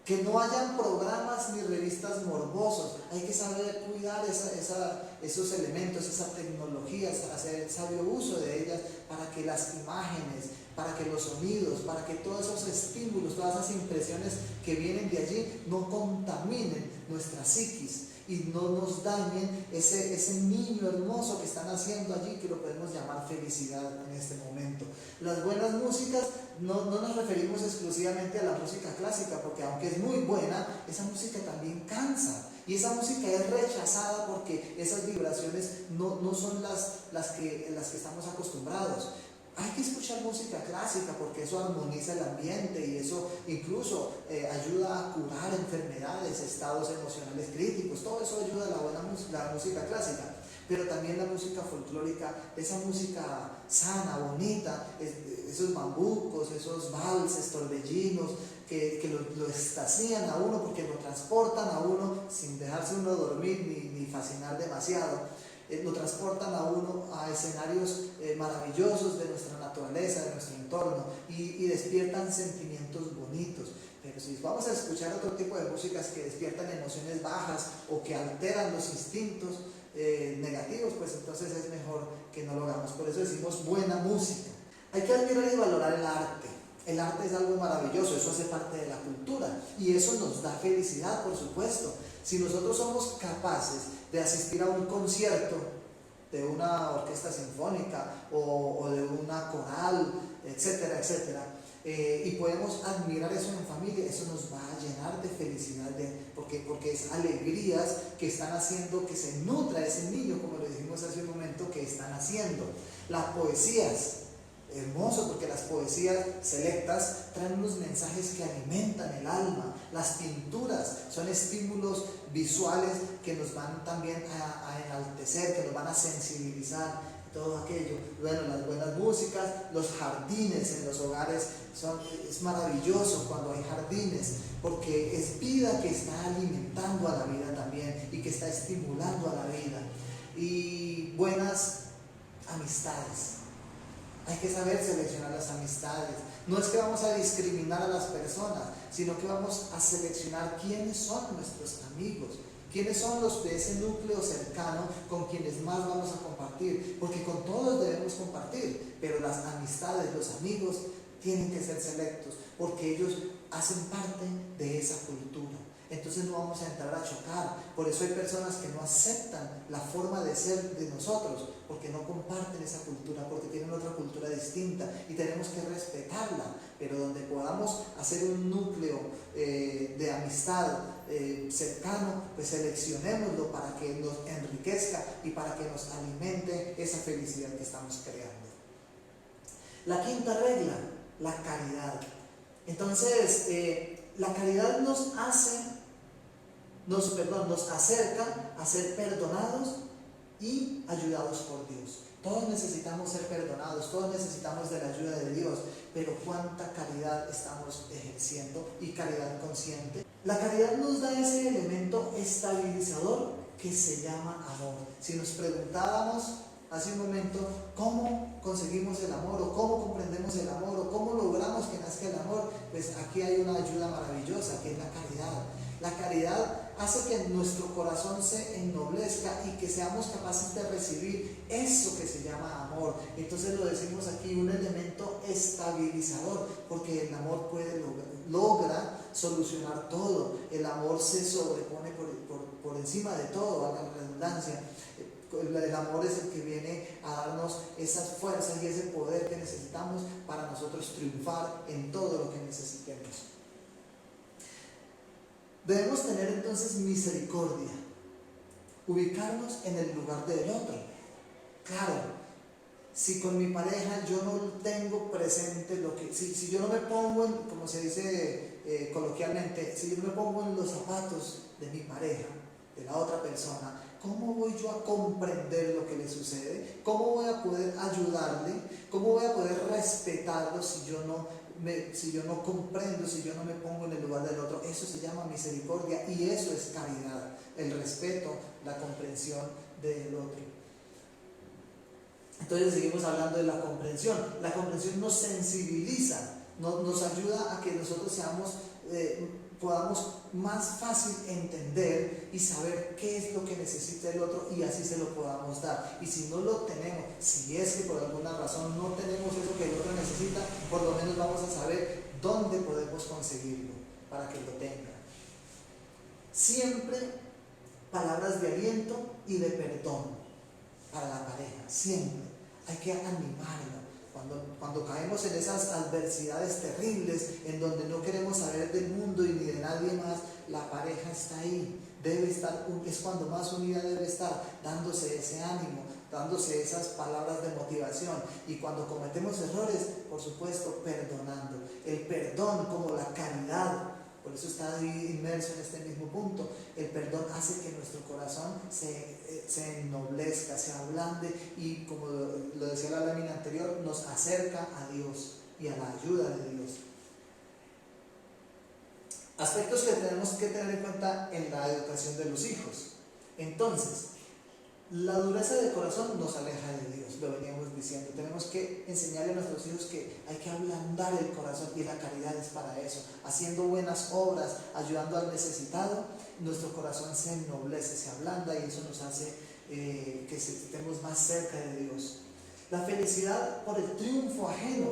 Que no hayan programas ni revistas morbosos. Hay que saber cuidar esos elementos, esas tecnologías, hacer sabio uso de ellas para que las imágenes, para que los sonidos, para que todos esos estímulos, todas esas impresiones que vienen de allí no contaminen nuestra psiquis y no nos dañen ese niño hermoso que están haciendo allí, que lo podemos llamar felicidad en este momento. Las buenas músicas, no nos referimos exclusivamente a la música clásica, porque aunque es muy buena, esa música también cansa. Y esa música es rechazada porque esas vibraciones no son las que estamos acostumbrados. Hay que escuchar música clásica porque eso armoniza el ambiente y eso incluso ayuda a curar enfermedades, estados emocionales críticos. Todo eso ayuda a la música clásica. Pero también la música folclórica, esa música sana, bonita, esos bambucos, esos valses, torbellinos, que lo extasían a uno porque lo transportan a uno sin dejarse uno dormir ni fascinar demasiado. Lo transportan a uno a escenarios maravillosos de nuestra naturaleza, de nuestro entorno y despiertan sentimientos bonitos. Pero si vamos a escuchar otro tipo de músicas que despiertan emociones bajas o que alteran los instintos negativos, pues entonces es mejor que no lo hagamos. Por eso decimos buena música. Hay que admirar y valorar el arte. El arte es algo maravilloso, eso hace parte de la cultura y eso nos da felicidad, por supuesto. Si nosotros somos capaces de asistir a un concierto de una orquesta sinfónica o de una coral, etcétera, etcétera, y podemos admirar eso en familia, eso nos va a llenar de felicidad, porque es alegrías que están haciendo que se nutra ese niño, como lo dijimos hace un momento, que están haciendo. Las poesías, hermoso, porque las poesías selectas traen unos mensajes que alimentan el alma. Las pinturas son estímulos visuales que nos van también a enaltecer, que nos van a sensibilizar, todo aquello. Bueno, las buenas músicas, los jardines en los hogares, es maravilloso cuando hay jardines, porque es vida que está alimentando a la vida también y que está estimulando a la vida. Y buenas amistades. Hay que saber seleccionar las amistades. No es que vamos a discriminar a las personas, sino que vamos a seleccionar quiénes son nuestros amigos, quiénes son los de ese núcleo cercano con quienes más vamos a compartir, porque con todos debemos compartir, pero las amistades, los amigos, tienen que ser selectos, porque ellos hacen parte de esa cultura. Entonces entonces no vamos a entrar a chocar. Por eso hay personas que no aceptan la forma de ser de nosotros, porque no comparten esa cultura, porque tienen otra cultura distinta y tenemos que respetarla, pero donde podamos hacer un núcleo de amistad cercano, pues seleccionémoslo para que nos enriquezca y para que nos alimente esa felicidad que estamos creando. La quinta regla, la caridad. Entonces, la caridad nos acerca a ser perdonados y ayudados por Dios. Todos necesitamos ser perdonados, todos necesitamos de la ayuda de Dios, pero ¿cuánta caridad estamos ejerciendo y caridad consciente? La caridad nos da ese elemento estabilizador que se llama amor. Si nos preguntábamos hace un momento cómo conseguimos el amor o cómo comprendemos el amor o cómo logramos que nazca el amor, pues aquí hay una ayuda maravillosa que es la caridad. La caridad hace que nuestro corazón se ennoblezca y que seamos capaces de recibir eso que se llama amor. Entonces lo decimos aquí, un elemento estabilizador, porque el amor logra solucionar todo. El amor se sobrepone por encima de todo, valga la redundancia. El amor es el que viene a darnos esas fuerzas y ese poder que necesitamos para nosotros triunfar en todo lo que necesitemos. Debemos tener entonces misericordia, ubicarnos en el lugar del otro. Claro, si con mi pareja yo no tengo presente si yo no me pongo como se dice coloquialmente, si yo no me pongo en los zapatos de mi pareja, de la otra persona, ¿cómo voy yo a comprender lo que le sucede? ¿Cómo voy a poder ayudarle? ¿Cómo voy a poder respetarlo si yo no comprendo, si yo no me pongo en el lugar del otro? Eso se llama misericordia y eso es caridad, el respeto, la comprensión del otro. Entonces seguimos hablando de la comprensión. La comprensión nos sensibiliza, nos ayuda a que nosotros podamos más fácil entender y saber qué es lo que necesita el otro y así se lo podamos dar. Y si no lo tenemos, si es que por alguna razón no tenemos eso que el otro necesita, por lo menos vamos a saber dónde podemos conseguirlo para que lo tenga. Siempre palabras de aliento y de perdón para la pareja, siempre. Hay que animarlo. Cuando caemos en esas adversidades terribles en donde no queremos saber del mundo y ni de nadie más, la pareja está ahí, debe estar, es cuando más unida debe estar, dándose ese ánimo, dándose esas palabras de motivación. Y cuando cometemos errores, por supuesto, perdonando. El perdón como la caridad, por eso está inmerso en este mismo punto. El perdón hace que nuestro corazón se ennoblezca, se ablande y, como lo decía la lámina anterior, nos acerca a Dios y a la ayuda de Dios. Aspectos que tenemos que tener en cuenta en la educación de los hijos. Entonces, la dureza de corazón nos aleja de Dios, lo veníamos diciendo. Tenemos que enseñarle a nuestros hijos que hay que ablandar el corazón y la caridad es para eso. Haciendo buenas obras, ayudando al necesitado, nuestro corazón se ennoblece, se ablanda y eso nos hace que estemos más cerca de Dios. La felicidad por el triunfo ajeno,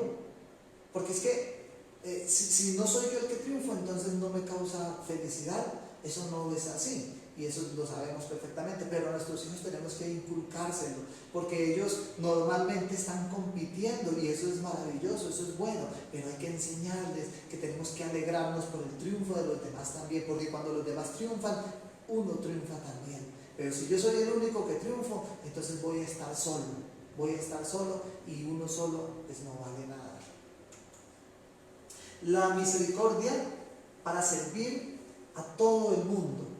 porque es que si no soy yo el que triunfo, entonces no me causa felicidad. Eso no es así. Y eso lo sabemos perfectamente, pero a nuestros hijos tenemos que inculcárselo, porque ellos normalmente están compitiendo y eso es maravilloso, eso es bueno, pero hay que enseñarles que tenemos que alegrarnos por el triunfo de los demás también, porque cuando los demás triunfan, uno triunfa también. Pero si yo soy el único que triunfo, entonces voy a estar solo y uno solo pues no vale nada. La misericordia para servir a todo el mundo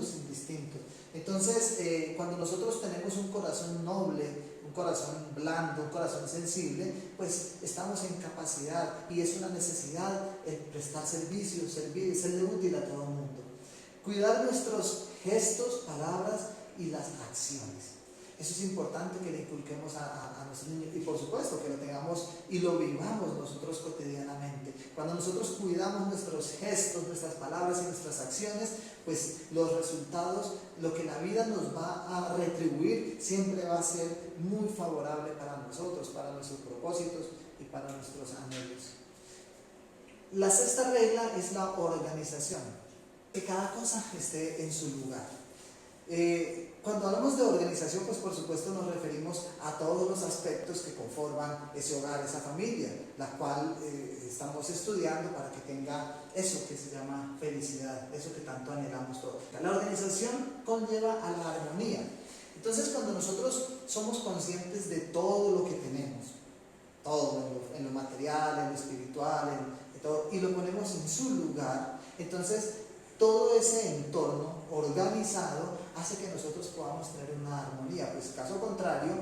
sin distinto. Entonces, cuando nosotros tenemos un corazón noble, un corazón blando, un corazón sensible, pues estamos en capacidad y es una necesidad el prestar servicio, servir, serle útil a todo el mundo. Cuidar nuestros gestos, palabras y las acciones. Eso es importante que le inculquemos a nuestros niños y por supuesto que lo tengamos y lo vivamos nosotros cotidianamente. Cuando nosotros cuidamos nuestros gestos, nuestras palabras y nuestras acciones, pues los resultados, lo que la vida nos va a retribuir, siempre va a ser muy favorable para nosotros, para nuestros propósitos y para nuestros anhelos. La sexta regla es la organización. que cada cosa esté en su lugar. Cuando hablamos de organización, pues por supuesto nos referimos a todos los aspectos que conforman ese hogar, esa familia, la cual estamos estudiando para que tenga eso que se llama felicidad, eso que tanto anhelamos todos. La organización conlleva a la armonía. Entonces, cuando nosotros somos conscientes de todo lo que tenemos, todo en lo material, en lo espiritual, en todo, y lo ponemos en su lugar, entonces todo ese entorno organizado hace que nosotros podamos tener una armonía. Pues caso contrario,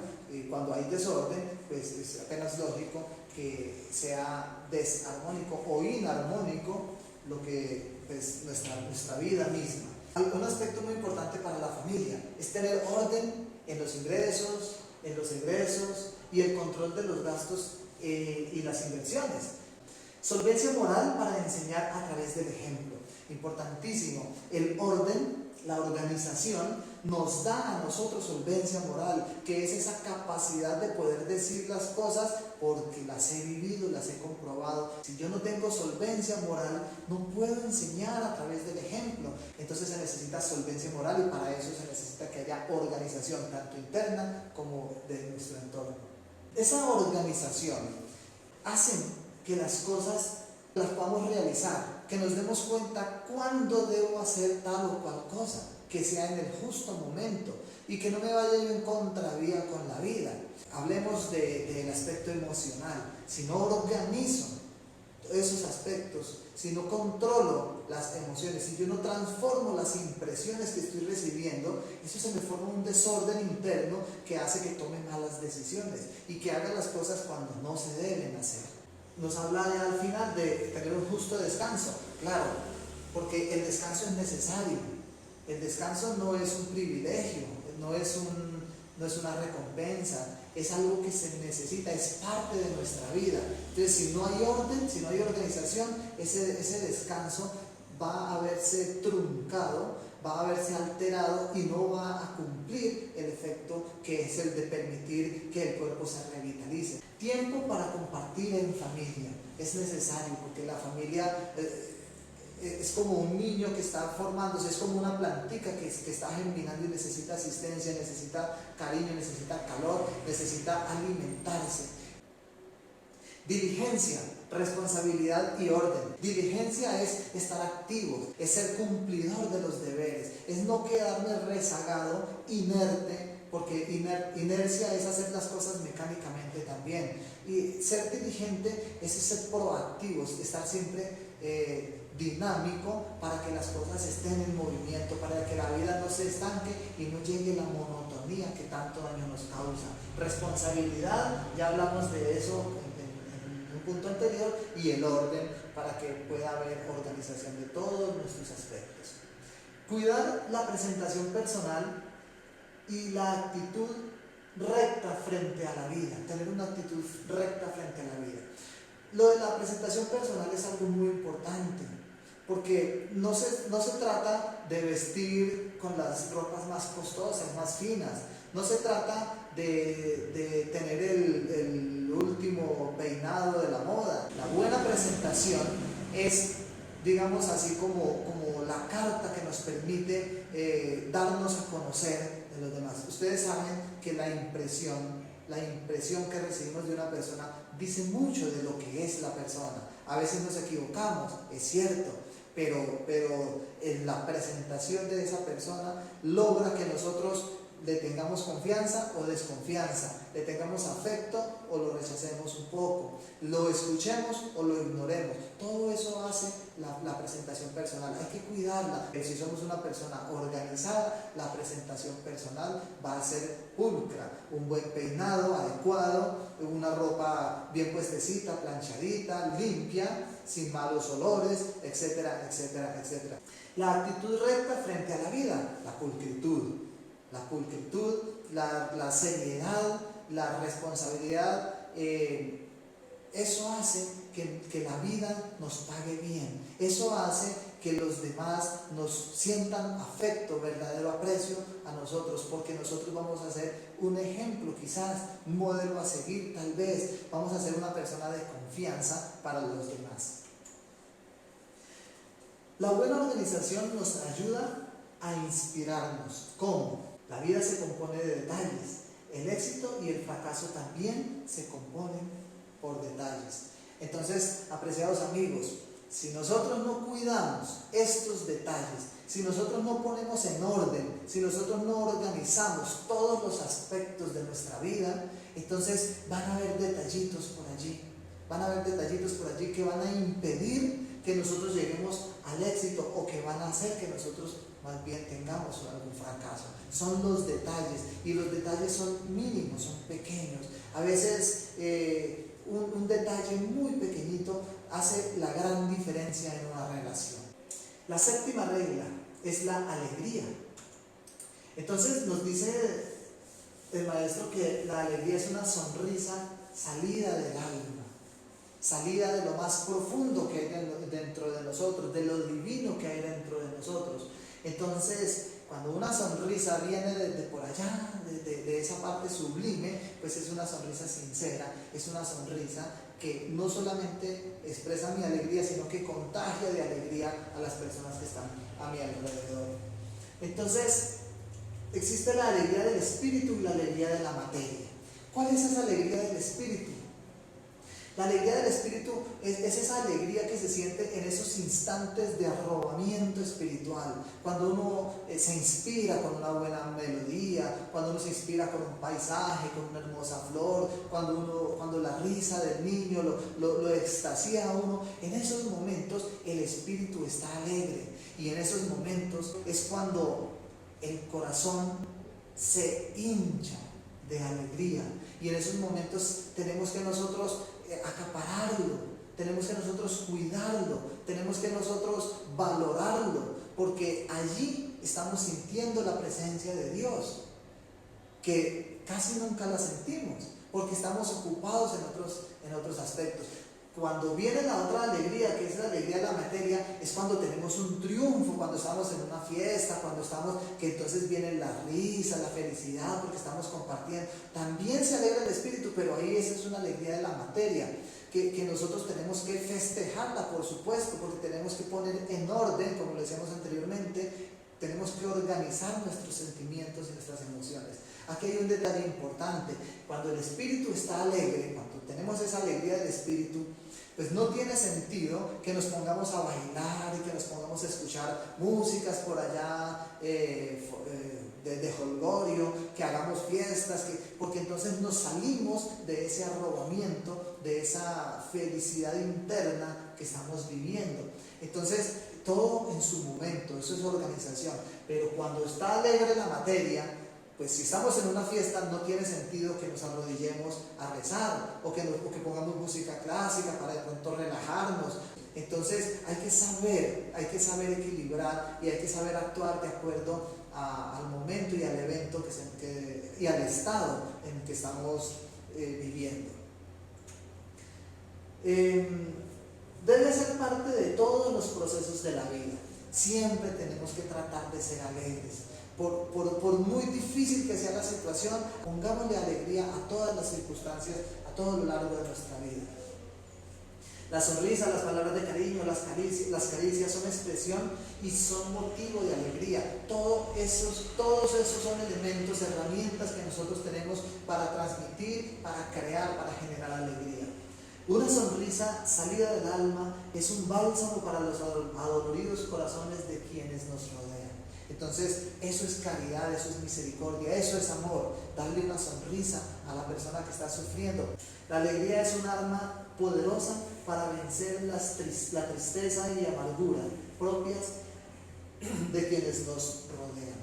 cuando hay desorden, pues es apenas lógico que sea desarmónico o inarmónico lo que pues, nuestra vida misma. Un aspecto muy importante para la familia es tener orden en los ingresos, en los egresos y el control de los gastos y las inversiones. Solvencia moral para enseñar a través del ejemplo. Importantísimo, el orden, la organización nos da a nosotros solvencia moral, que es esa capacidad de poder decir las cosas porque las he vivido, las he comprobado. Si yo no tengo solvencia moral, no puedo enseñar a través del ejemplo. Entonces se necesita solvencia moral y para eso se necesita que haya organización, tanto interna como de nuestro entorno. Esa organización hace que las cosas las podamos realizar, que nos demos cuenta cuándo debo hacer tal o cual cosa, que sea en el justo momento y que no me vaya yo en contravía con la vida. Hablemos del aspecto emocional. Si no organizo esos aspectos, si no controlo las emociones, si yo no transformo las impresiones que estoy recibiendo, eso se me forma un desorden interno que hace que tome malas decisiones y que haga las cosas cuando no se deben hacer. Nos habla al final de tener un justo descanso, claro, porque el descanso es necesario. El descanso no es un privilegio, no es una recompensa, es algo que se necesita, es parte de nuestra vida. Entonces, si no hay orden, si no hay organización, ese descanso va a verse truncado, va a verse alterado y no va a cumplir el efecto que es el de permitir que el cuerpo se revitalice. Tiempo para compartir en familia es necesario porque la familia es como un niño que está formándose, es como una plantica que está germinando y necesita asistencia, necesita cariño, necesita calor, necesita alimentarse. Diligencia, responsabilidad y orden. Diligencia es estar activo, es ser cumplidor de los deberes, es no quedarme rezagado, inerte, porque inercia es hacer las cosas mecánicamente también. Y ser diligente es ser proactivo, es estar siempre dinámico para que las cosas estén en movimiento, para que la vida no se estanque y no llegue la monotonía que tanto daño nos causa. Responsabilidad, ya hablamos de eso en un punto anterior, y el orden para que pueda haber organización de todos nuestros aspectos. Cuidar la presentación personal y la actitud recta frente a la vida, tener una actitud recta frente a la vida. Lo de la presentación personal es algo muy importante, porque no se trata de vestir con las ropas más costosas, más finas, no se trata de tener el último peinado de la moda. La buena presentación es, digamos así, como la carta que nos permite darnos a conocer de los demás. Ustedes saben que la impresión que recibimos de una persona dice mucho de lo que es la persona. A veces nos equivocamos, es cierto, pero en la presentación de esa persona logra que nosotros le tengamos confianza o desconfianza, le tengamos afecto o lo rechacemos un poco, lo escuchemos o lo ignoremos. Todo eso hace la presentación personal. Hay que cuidarla. Si somos una persona organizada, la presentación personal va a ser pulcra, un buen peinado adecuado, una ropa bien puestecita, planchadita, limpia, sin malos olores, etcétera, etcétera, etcétera. La actitud recta frente a la vida, la pulcritud, la seriedad, la responsabilidad, eso hace que la vida nos pague bien, eso hace que los demás nos sientan afecto, verdadero aprecio a nosotros, porque nosotros vamos a ser un ejemplo, quizás un modelo a seguir, tal vez vamos a ser una persona de confianza para los demás. La buena organización nos ayuda a inspirarnos. ¿Cómo? La vida se compone de detalles. El éxito y el fracaso también se componen por detalles. Entonces, apreciados amigos, si nosotros no cuidamos estos detalles, si nosotros no ponemos en orden, si nosotros no organizamos todos los aspectos de nuestra vida, entonces van a haber detallitos por allí. Van a haber detallitos por allí que van a impedir que nosotros lleguemos al éxito o que van a hacer que nosotros más bien tengamos algún fracaso. Son los detalles, y los detalles son mínimos, son pequeños. A veces un detalle muy pequeñito hace la gran diferencia en una relación. La séptima regla es la alegría. Entonces nos dice el maestro que la alegría es una sonrisa salida del alma, salida de lo más profundo que hay dentro de nosotros, de lo divino que hay dentro de nosotros. Entonces, cuando una sonrisa viene de por allá, de esa parte sublime, pues es una sonrisa sincera, es una sonrisa que no solamente expresa mi alegría, sino que contagia de alegría a las personas que están a mi alrededor. Entonces, existe la alegría del espíritu y la alegría de la materia. ¿Cuál es esa alegría del espíritu? La alegría del espíritu es esa alegría que se siente en esos instantes de arrobamiento espiritual, cuando uno se inspira con una buena melodía, cuando uno se inspira con un paisaje, con una hermosa flor, cuando la risa del niño lo extasia a uno. En esos momentos el espíritu está alegre, y en esos momentos es cuando el corazón se hincha de alegría, y en esos momentos tenemos que nosotros acapararlo, tenemos que nosotros cuidarlo, tenemos que nosotros valorarlo, porque allí estamos sintiendo la presencia de Dios, que casi nunca la sentimos, porque estamos ocupados en otros aspectos. Cuando viene la otra alegría, que es la alegría de la materia, es cuando tenemos un triunfo, cuando estamos en una fiesta, que entonces viene la risa, la felicidad, porque estamos compartiendo. También se alegra el espíritu, pero ahí esa es una alegría de la materia, que nosotros tenemos que festejarla, por supuesto, porque tenemos que poner en orden, como lo decíamos anteriormente, tenemos que organizar nuestros sentimientos y nuestras emociones. Aquí hay un detalle importante: cuando el espíritu está alegre, cuando tenemos esa alegría del espíritu, pues no tiene sentido que nos pongamos a bailar y que nos pongamos a escuchar músicas por allá de jolgorio, que hagamos fiestas, porque entonces nos salimos de ese arrobamiento, de esa felicidad interna que estamos viviendo. Entonces, todo en su momento, eso es organización. Pero cuando está alegre la materia, pues si estamos en una fiesta, no tiene sentido que nos arrodillemos a rezar o que pongamos música clásica para de pronto relajarnos. Entonces hay que saber equilibrar, y hay que saber actuar de acuerdo al momento y al evento y al estado en el que estamos viviendo. Debe ser parte de todos los procesos de la vida. Siempre tenemos que tratar de ser alegres. Por muy difícil que sea la situación, pongámosle alegría a todas las circunstancias, a todo lo largo de nuestra vida. La sonrisa, las palabras de cariño, las caricias son expresión y son motivo de alegría. Todos esos son elementos, herramientas que nosotros tenemos para transmitir, para crear, para generar alegría. Una sonrisa salida del alma es un bálsamo para los adoloridos corazones de quienes nos rodean. Entonces, eso es caridad, eso es misericordia, eso es amor, darle una sonrisa a la persona que está sufriendo. La alegría es un arma poderosa para vencer la tristeza y amargura propias de quienes nos rodean.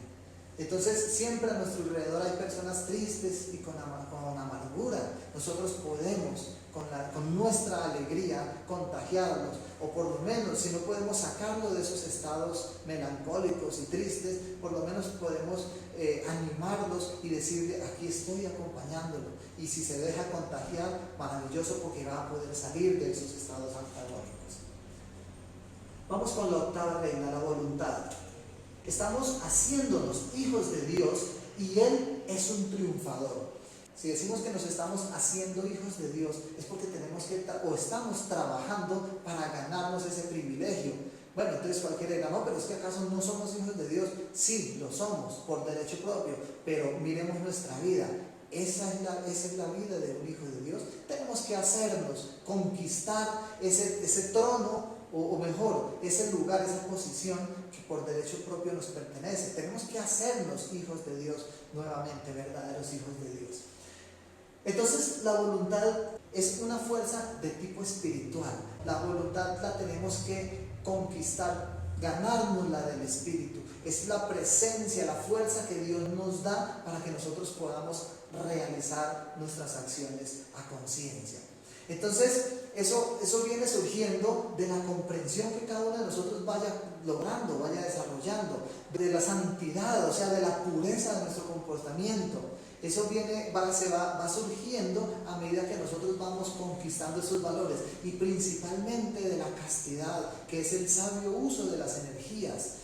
Entonces, siempre a nuestro alrededor hay personas tristes y con amargura. Nosotros podemos, con nuestra alegría, contagiarlos, o por lo menos, si no podemos sacarlo de esos estados melancólicos y tristes, por lo menos podemos animarlos y decirle: aquí estoy acompañándolo, y si se deja contagiar, maravilloso, porque va a poder salir de esos estados antagónicos. Vamos con la octava regla, la voluntad. Estamos haciéndonos hijos de Dios, y Él es un triunfador. Si decimos que nos estamos haciendo hijos de Dios, es porque estamos trabajando para ganarnos ese privilegio. Bueno, entonces cualquiera dirá, no, pero es que acaso no somos hijos de Dios. Sí, lo somos por derecho propio, pero miremos nuestra vida. Esa es la vida de un hijo de Dios. Tenemos que hacernos conquistar ese trono, o mejor, ese lugar, esa posición que por derecho propio nos pertenece. Tenemos que hacernos hijos de Dios nuevamente, verdaderos hijos de Dios. Entonces la voluntad es una fuerza de tipo espiritual. La voluntad la tenemos que conquistar, ganárnosla del Espíritu. Es la presencia, la fuerza que Dios nos da para que nosotros podamos realizar nuestras acciones a conciencia. Entonces eso viene surgiendo de la comprensión que cada uno de nosotros vaya logrando, vaya desarrollando, de la santidad, o sea, de la pureza de nuestro comportamiento. Eso va surgiendo a medida que nosotros vamos conquistando esos valores, y principalmente de la castidad, que es el sabio uso de las energías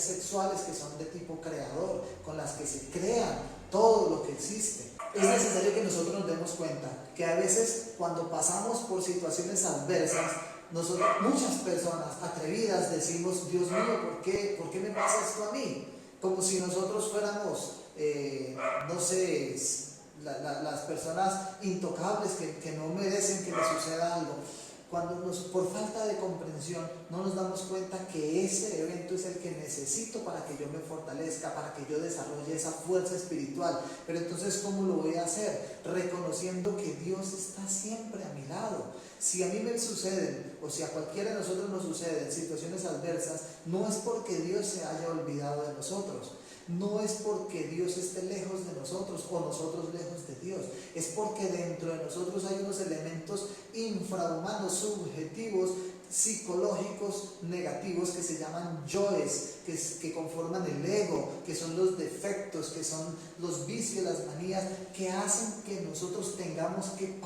sexuales, que son de tipo creador, con las que se crea todo lo que existe. Es necesario que nosotros nos demos cuenta que a veces cuando pasamos por situaciones adversas, muchas personas atrevidas decimos, Dios mío, ¿por qué me pasa esto a mí? Como si nosotros fuéramos, no sé, las personas intocables que no merecen que les suceda algo. Cuando por falta de comprensión no nos damos cuenta que ese evento es el que necesito para que yo me fortalezca, para que yo desarrolle esa fuerza espiritual. Pero entonces, ¿cómo lo voy a hacer? Reconociendo que Dios está siempre a mi lado. Si a mí me suceden, o si a cualquiera de nosotros nos suceden situaciones adversas, no es porque Dios se haya olvidado de nosotros. No es porque Dios esté lejos de nosotros o nosotros lejos de Dios. Es porque dentro de nosotros hay unos elementos infrahumanos, subjetivos, psicológicos, negativos, que se llaman yoes, que conforman el ego, que son los defectos, que son los vicios, las manías, que hacen que nosotros tengamos que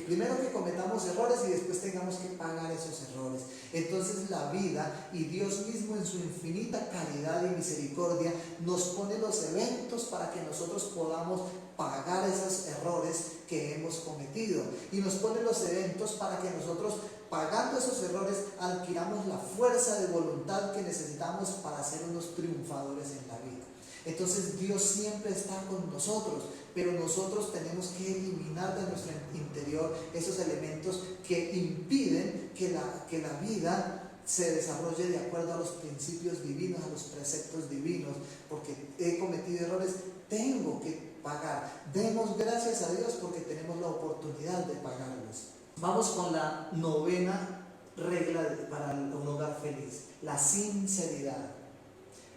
primero que cometamos errores y después tengamos que pagar esos errores. Entonces la vida y Dios mismo, en su infinita caridad y misericordia, nos pone los eventos para que nosotros podamos pagar esos errores que hemos cometido, y nos pone los eventos para que nosotros, pagando esos errores, adquiramos la fuerza de voluntad que necesitamos para ser unos triunfadores en la vida. Entonces Dios siempre está con nosotros, pero nosotros tenemos que eliminar de nuestro interior esos elementos que impiden que la vida se desarrolle de acuerdo a los principios divinos, a los preceptos divinos. Porque he cometido errores, tengo que pagar. Demos gracias a Dios porque tenemos la oportunidad de pagarlos. Vamos con la novena regla para un hogar feliz: la sinceridad.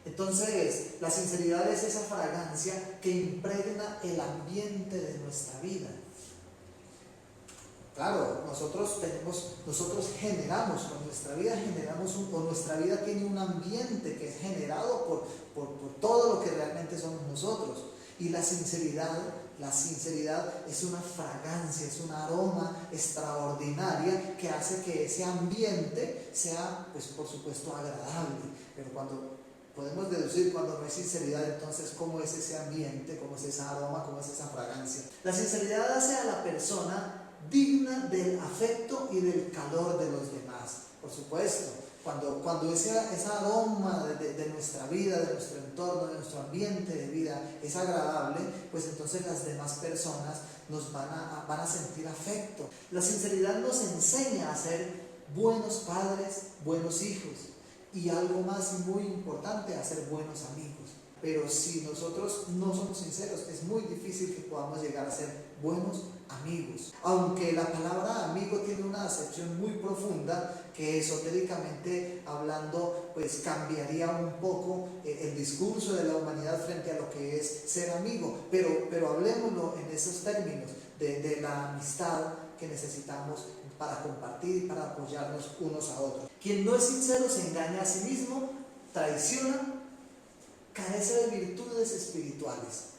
Entonces, la sinceridad es esa fragancia que impregna el ambiente de nuestra vida. Claro, nosotros generamos, con nuestra vida nuestra vida tiene un ambiente que es generado por todo lo que realmente somos nosotros. Y la sinceridad es una fragancia, es un aroma extraordinaria que hace que ese ambiente sea, pues por supuesto, agradable. Pero podemos deducir cuando no hay sinceridad, entonces, ¿cómo es ese ambiente? ¿Cómo es ese aroma? ¿Cómo es esa fragancia? La sinceridad hace a la persona digna del afecto y del calor de los demás. Por supuesto, cuando ese aroma de nuestra vida, de nuestro entorno, de nuestro ambiente de vida es agradable, pues entonces las demás personas nos van a sentir afecto. La sinceridad nos enseña a ser buenos padres, buenos hijos, y algo más muy importante, a ser buenos amigos. Pero si nosotros no somos sinceros, es muy difícil que podamos llegar a ser buenos amigos. Aunque la palabra amigo tiene una acepción muy profunda, que esotéricamente hablando, pues cambiaría un poco el discurso de la humanidad frente a lo que es ser amigo. Pero hablemoslo en esos términos de la amistad que necesitamos para compartir y para apoyarnos unos a otros. Quien no es sincero se engaña a sí mismo, traiciona, carece de virtudes espirituales.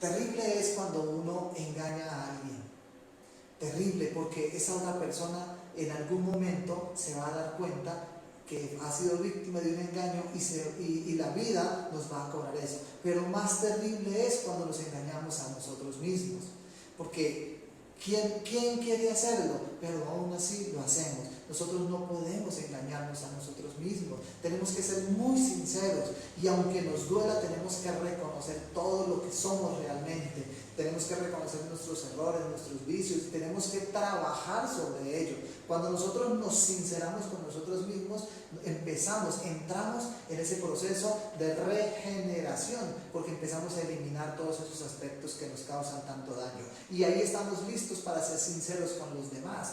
Terrible es cuando uno engaña a alguien. Terrible, porque esa otra persona en algún momento se va a dar cuenta que ha sido víctima de un engaño, y la vida nos va a cobrar eso. Pero más terrible es cuando nos engañamos a nosotros mismos, porque ¿quién quiere hacerlo? Pero aún así lo hacemos. Nosotros no podemos engañarnos tenemos que ser muy sinceros y aunque nos duela tenemos que reconocer todo lo que somos realmente, tenemos que reconocer nuestros errores, nuestros vicios, tenemos que trabajar sobre ello. Cuando nosotros nos sinceramos con nosotros mismos, entramos en ese proceso de regeneración, porque empezamos a eliminar todos esos aspectos que nos causan tanto daño. Y ahí estamos listos para ser sinceros con los demás.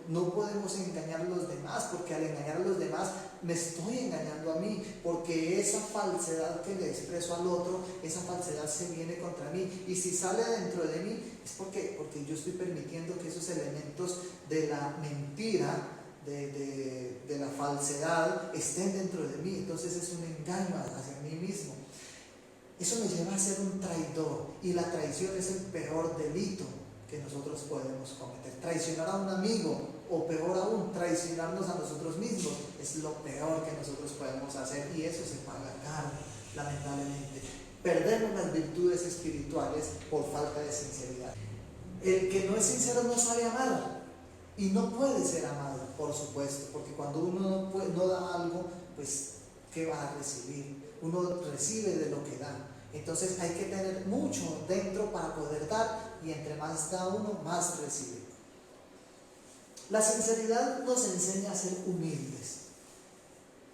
No podemos engañar a los demás, porque al engañar a los demás me estoy engañando a mí, porque esa falsedad que le expreso al otro, esa falsedad se viene contra mí, y si sale dentro de mí es porque yo estoy permitiendo que esos elementos de la mentira, de la falsedad estén dentro de mí. Entonces es un engaño hacia mí mismo. Eso me lleva a ser un traidor, y la traición es el peor delito que nosotros podemos cometer. Traicionar a un amigo, o peor aún, traicionarnos a nosotros mismos, es lo peor que nosotros podemos hacer, y eso se paga caro, lamentablemente. Perdemos las virtudes espirituales por falta de sinceridad. El que no es sincero no sabe amar, y no puede ser amado, por supuesto, porque cuando uno no da algo, pues ¿qué va a recibir? Uno recibe de lo que da. Entonces hay que tener mucho dentro para poder dar, y entre más da uno, más recibe. La sinceridad nos enseña a ser humildes.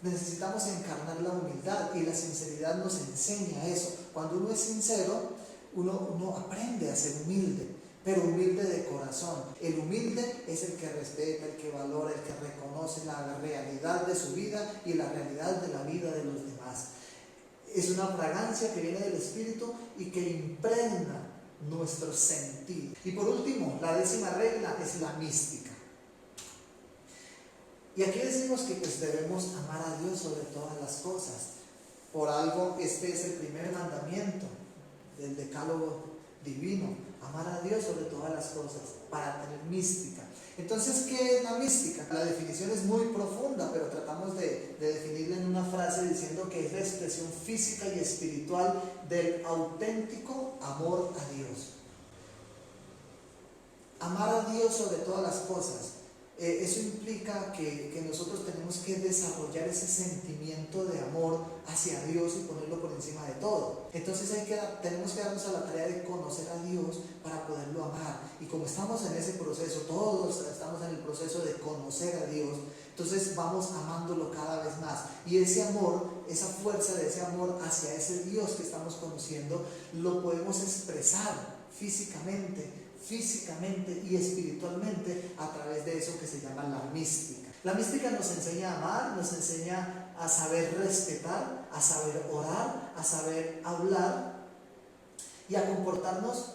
Necesitamos encarnar la humildad, y la sinceridad nos enseña eso. Cuando uno es sincero, uno aprende a ser humilde, pero humilde de corazón. El humilde es el que respeta, el que valora, el que reconoce la realidad de su vida y la realidad de la vida de los demás. Es una fragancia que viene del Espíritu y que impregna nuestros sentidos. Y por último, la 10ª regla es la mística. Y aquí decimos que pues debemos amar a Dios sobre todas las cosas. Por algo este es el primer mandamiento del decálogo divino: amar a Dios sobre todas las cosas, para tener mística. Entonces, ¿qué es la mística? La definición es muy profunda, pero tratamos de definirla en una frase diciendo que es la expresión física y espiritual del auténtico amor a Dios. Amar a Dios sobre todas las cosas. Eso implica que nosotros tenemos que desarrollar ese sentimiento de amor hacia Dios y ponerlo por encima de todo. Entonces tenemos que darnos a la tarea de conocer a Dios para poderlo amar. Y como estamos en ese proceso, todos estamos en el proceso de conocer a Dios, entonces vamos amándolo cada vez más. Y ese amor, esa fuerza de ese amor hacia ese Dios que estamos conociendo, lo podemos expresar físicamente y espiritualmente a través de eso que se llama la mística. La mística nos enseña a amar, nos enseña a saber respetar, a saber orar, a saber hablar y a comportarnos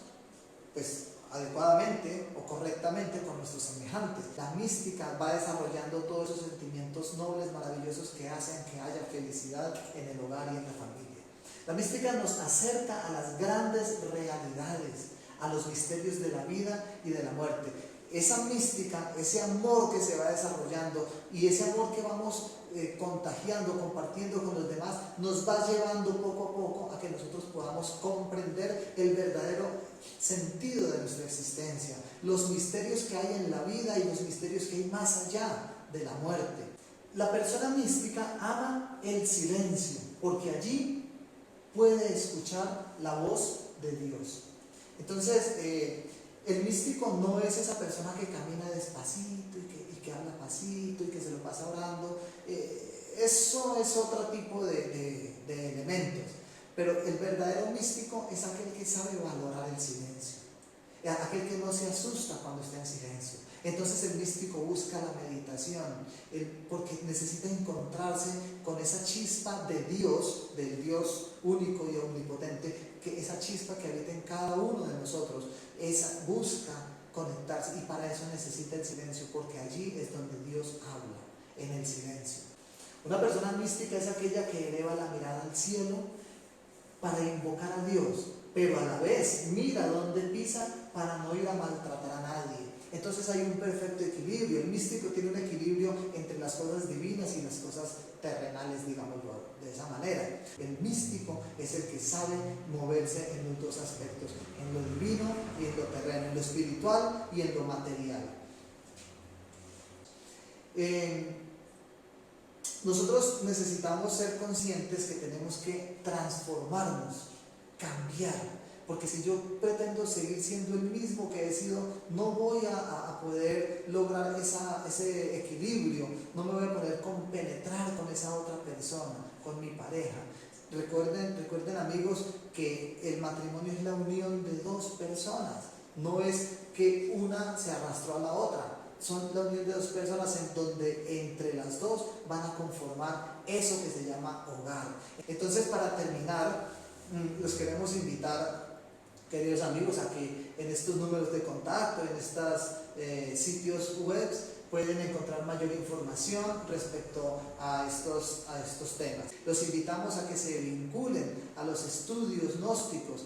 pues adecuadamente o correctamente con nuestros semejantes. La mística va desarrollando todos esos sentimientos nobles, maravillosos, que hacen que haya felicidad en el hogar y en la familia. La mística nos acerca a las grandes realidades, a los misterios de la vida y de la muerte. Esa mística, ese amor que se va desarrollando y ese amor que vamos contagiando, compartiendo con los demás, nos va llevando poco a poco a que nosotros podamos comprender el verdadero sentido de nuestra existencia, los misterios que hay en la vida y los misterios que hay más allá de la muerte. La persona mística ama el silencio, porque allí puede escuchar la voz de Dios. Entonces, el místico no es esa persona que camina despacito y que habla pasito y que se lo pasa orando. Eso es otro tipo de elementos. Pero el verdadero místico es aquel que sabe valorar el silencio, aquel que no se asusta cuando está en silencio. Entonces el místico busca la meditación, porque necesita encontrarse con esa chispa de Dios, del Dios único y omnipotente, que esa chispa que habita en cada uno de nosotros, esa busca conectarse, y para eso necesita el silencio, porque allí es donde Dios habla, en el silencio. Una persona mística es aquella que eleva la mirada al cielo para invocar a Dios, pero a la vez mira dónde pisa para no ir a maltratar a nadie. Entonces hay un perfecto equilibrio. El místico tiene un equilibrio entre las cosas divinas y las cosas terrenales, digámoslo de esa manera. El místico es el que sabe moverse en los dos aspectos, en lo divino y en lo terreno, en lo espiritual y en lo material. Nosotros necesitamos ser conscientes que tenemos que transformarnos, cambiar. Porque si yo pretendo seguir siendo el mismo que he sido, no voy a poder lograr ese equilibrio, no me voy a poder compenetrar con esa otra persona, con mi pareja. Recuerden amigos, que el matrimonio es la unión de dos personas, no es que una se arrastró a la otra. Son la unión de dos personas en donde entre las dos van a conformar eso que se llama hogar. Entonces, para terminar, los queremos invitar, queridos amigos, a que en estos números de contacto, en estos sitios web, pueden encontrar mayor información respecto a estos temas. Los invitamos a que se vinculen a los estudios gnósticos.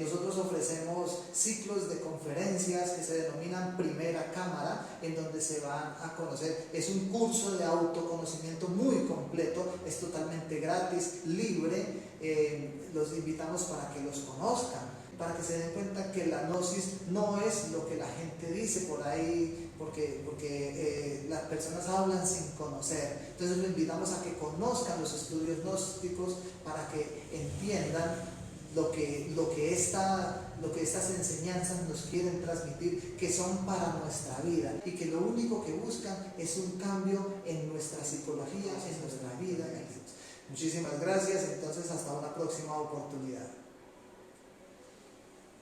Nosotros ofrecemos ciclos de conferencias que se denominan Primera Cámara, en donde se van a conocer. Es un curso de autoconocimiento muy completo, es totalmente gratis, libre. Los invitamos para que los conozcan, para que se den cuenta que la gnosis no es lo que la gente dice por ahí, porque las personas hablan sin conocer. Entonces lo invitamos a que conozcan los estudios gnósticos para que entiendan lo que estas enseñanzas nos quieren transmitir, que son para nuestra vida y que lo único que buscan es un cambio en nuestra psicología, en nuestra vida. Muchísimas gracias, entonces hasta una próxima oportunidad.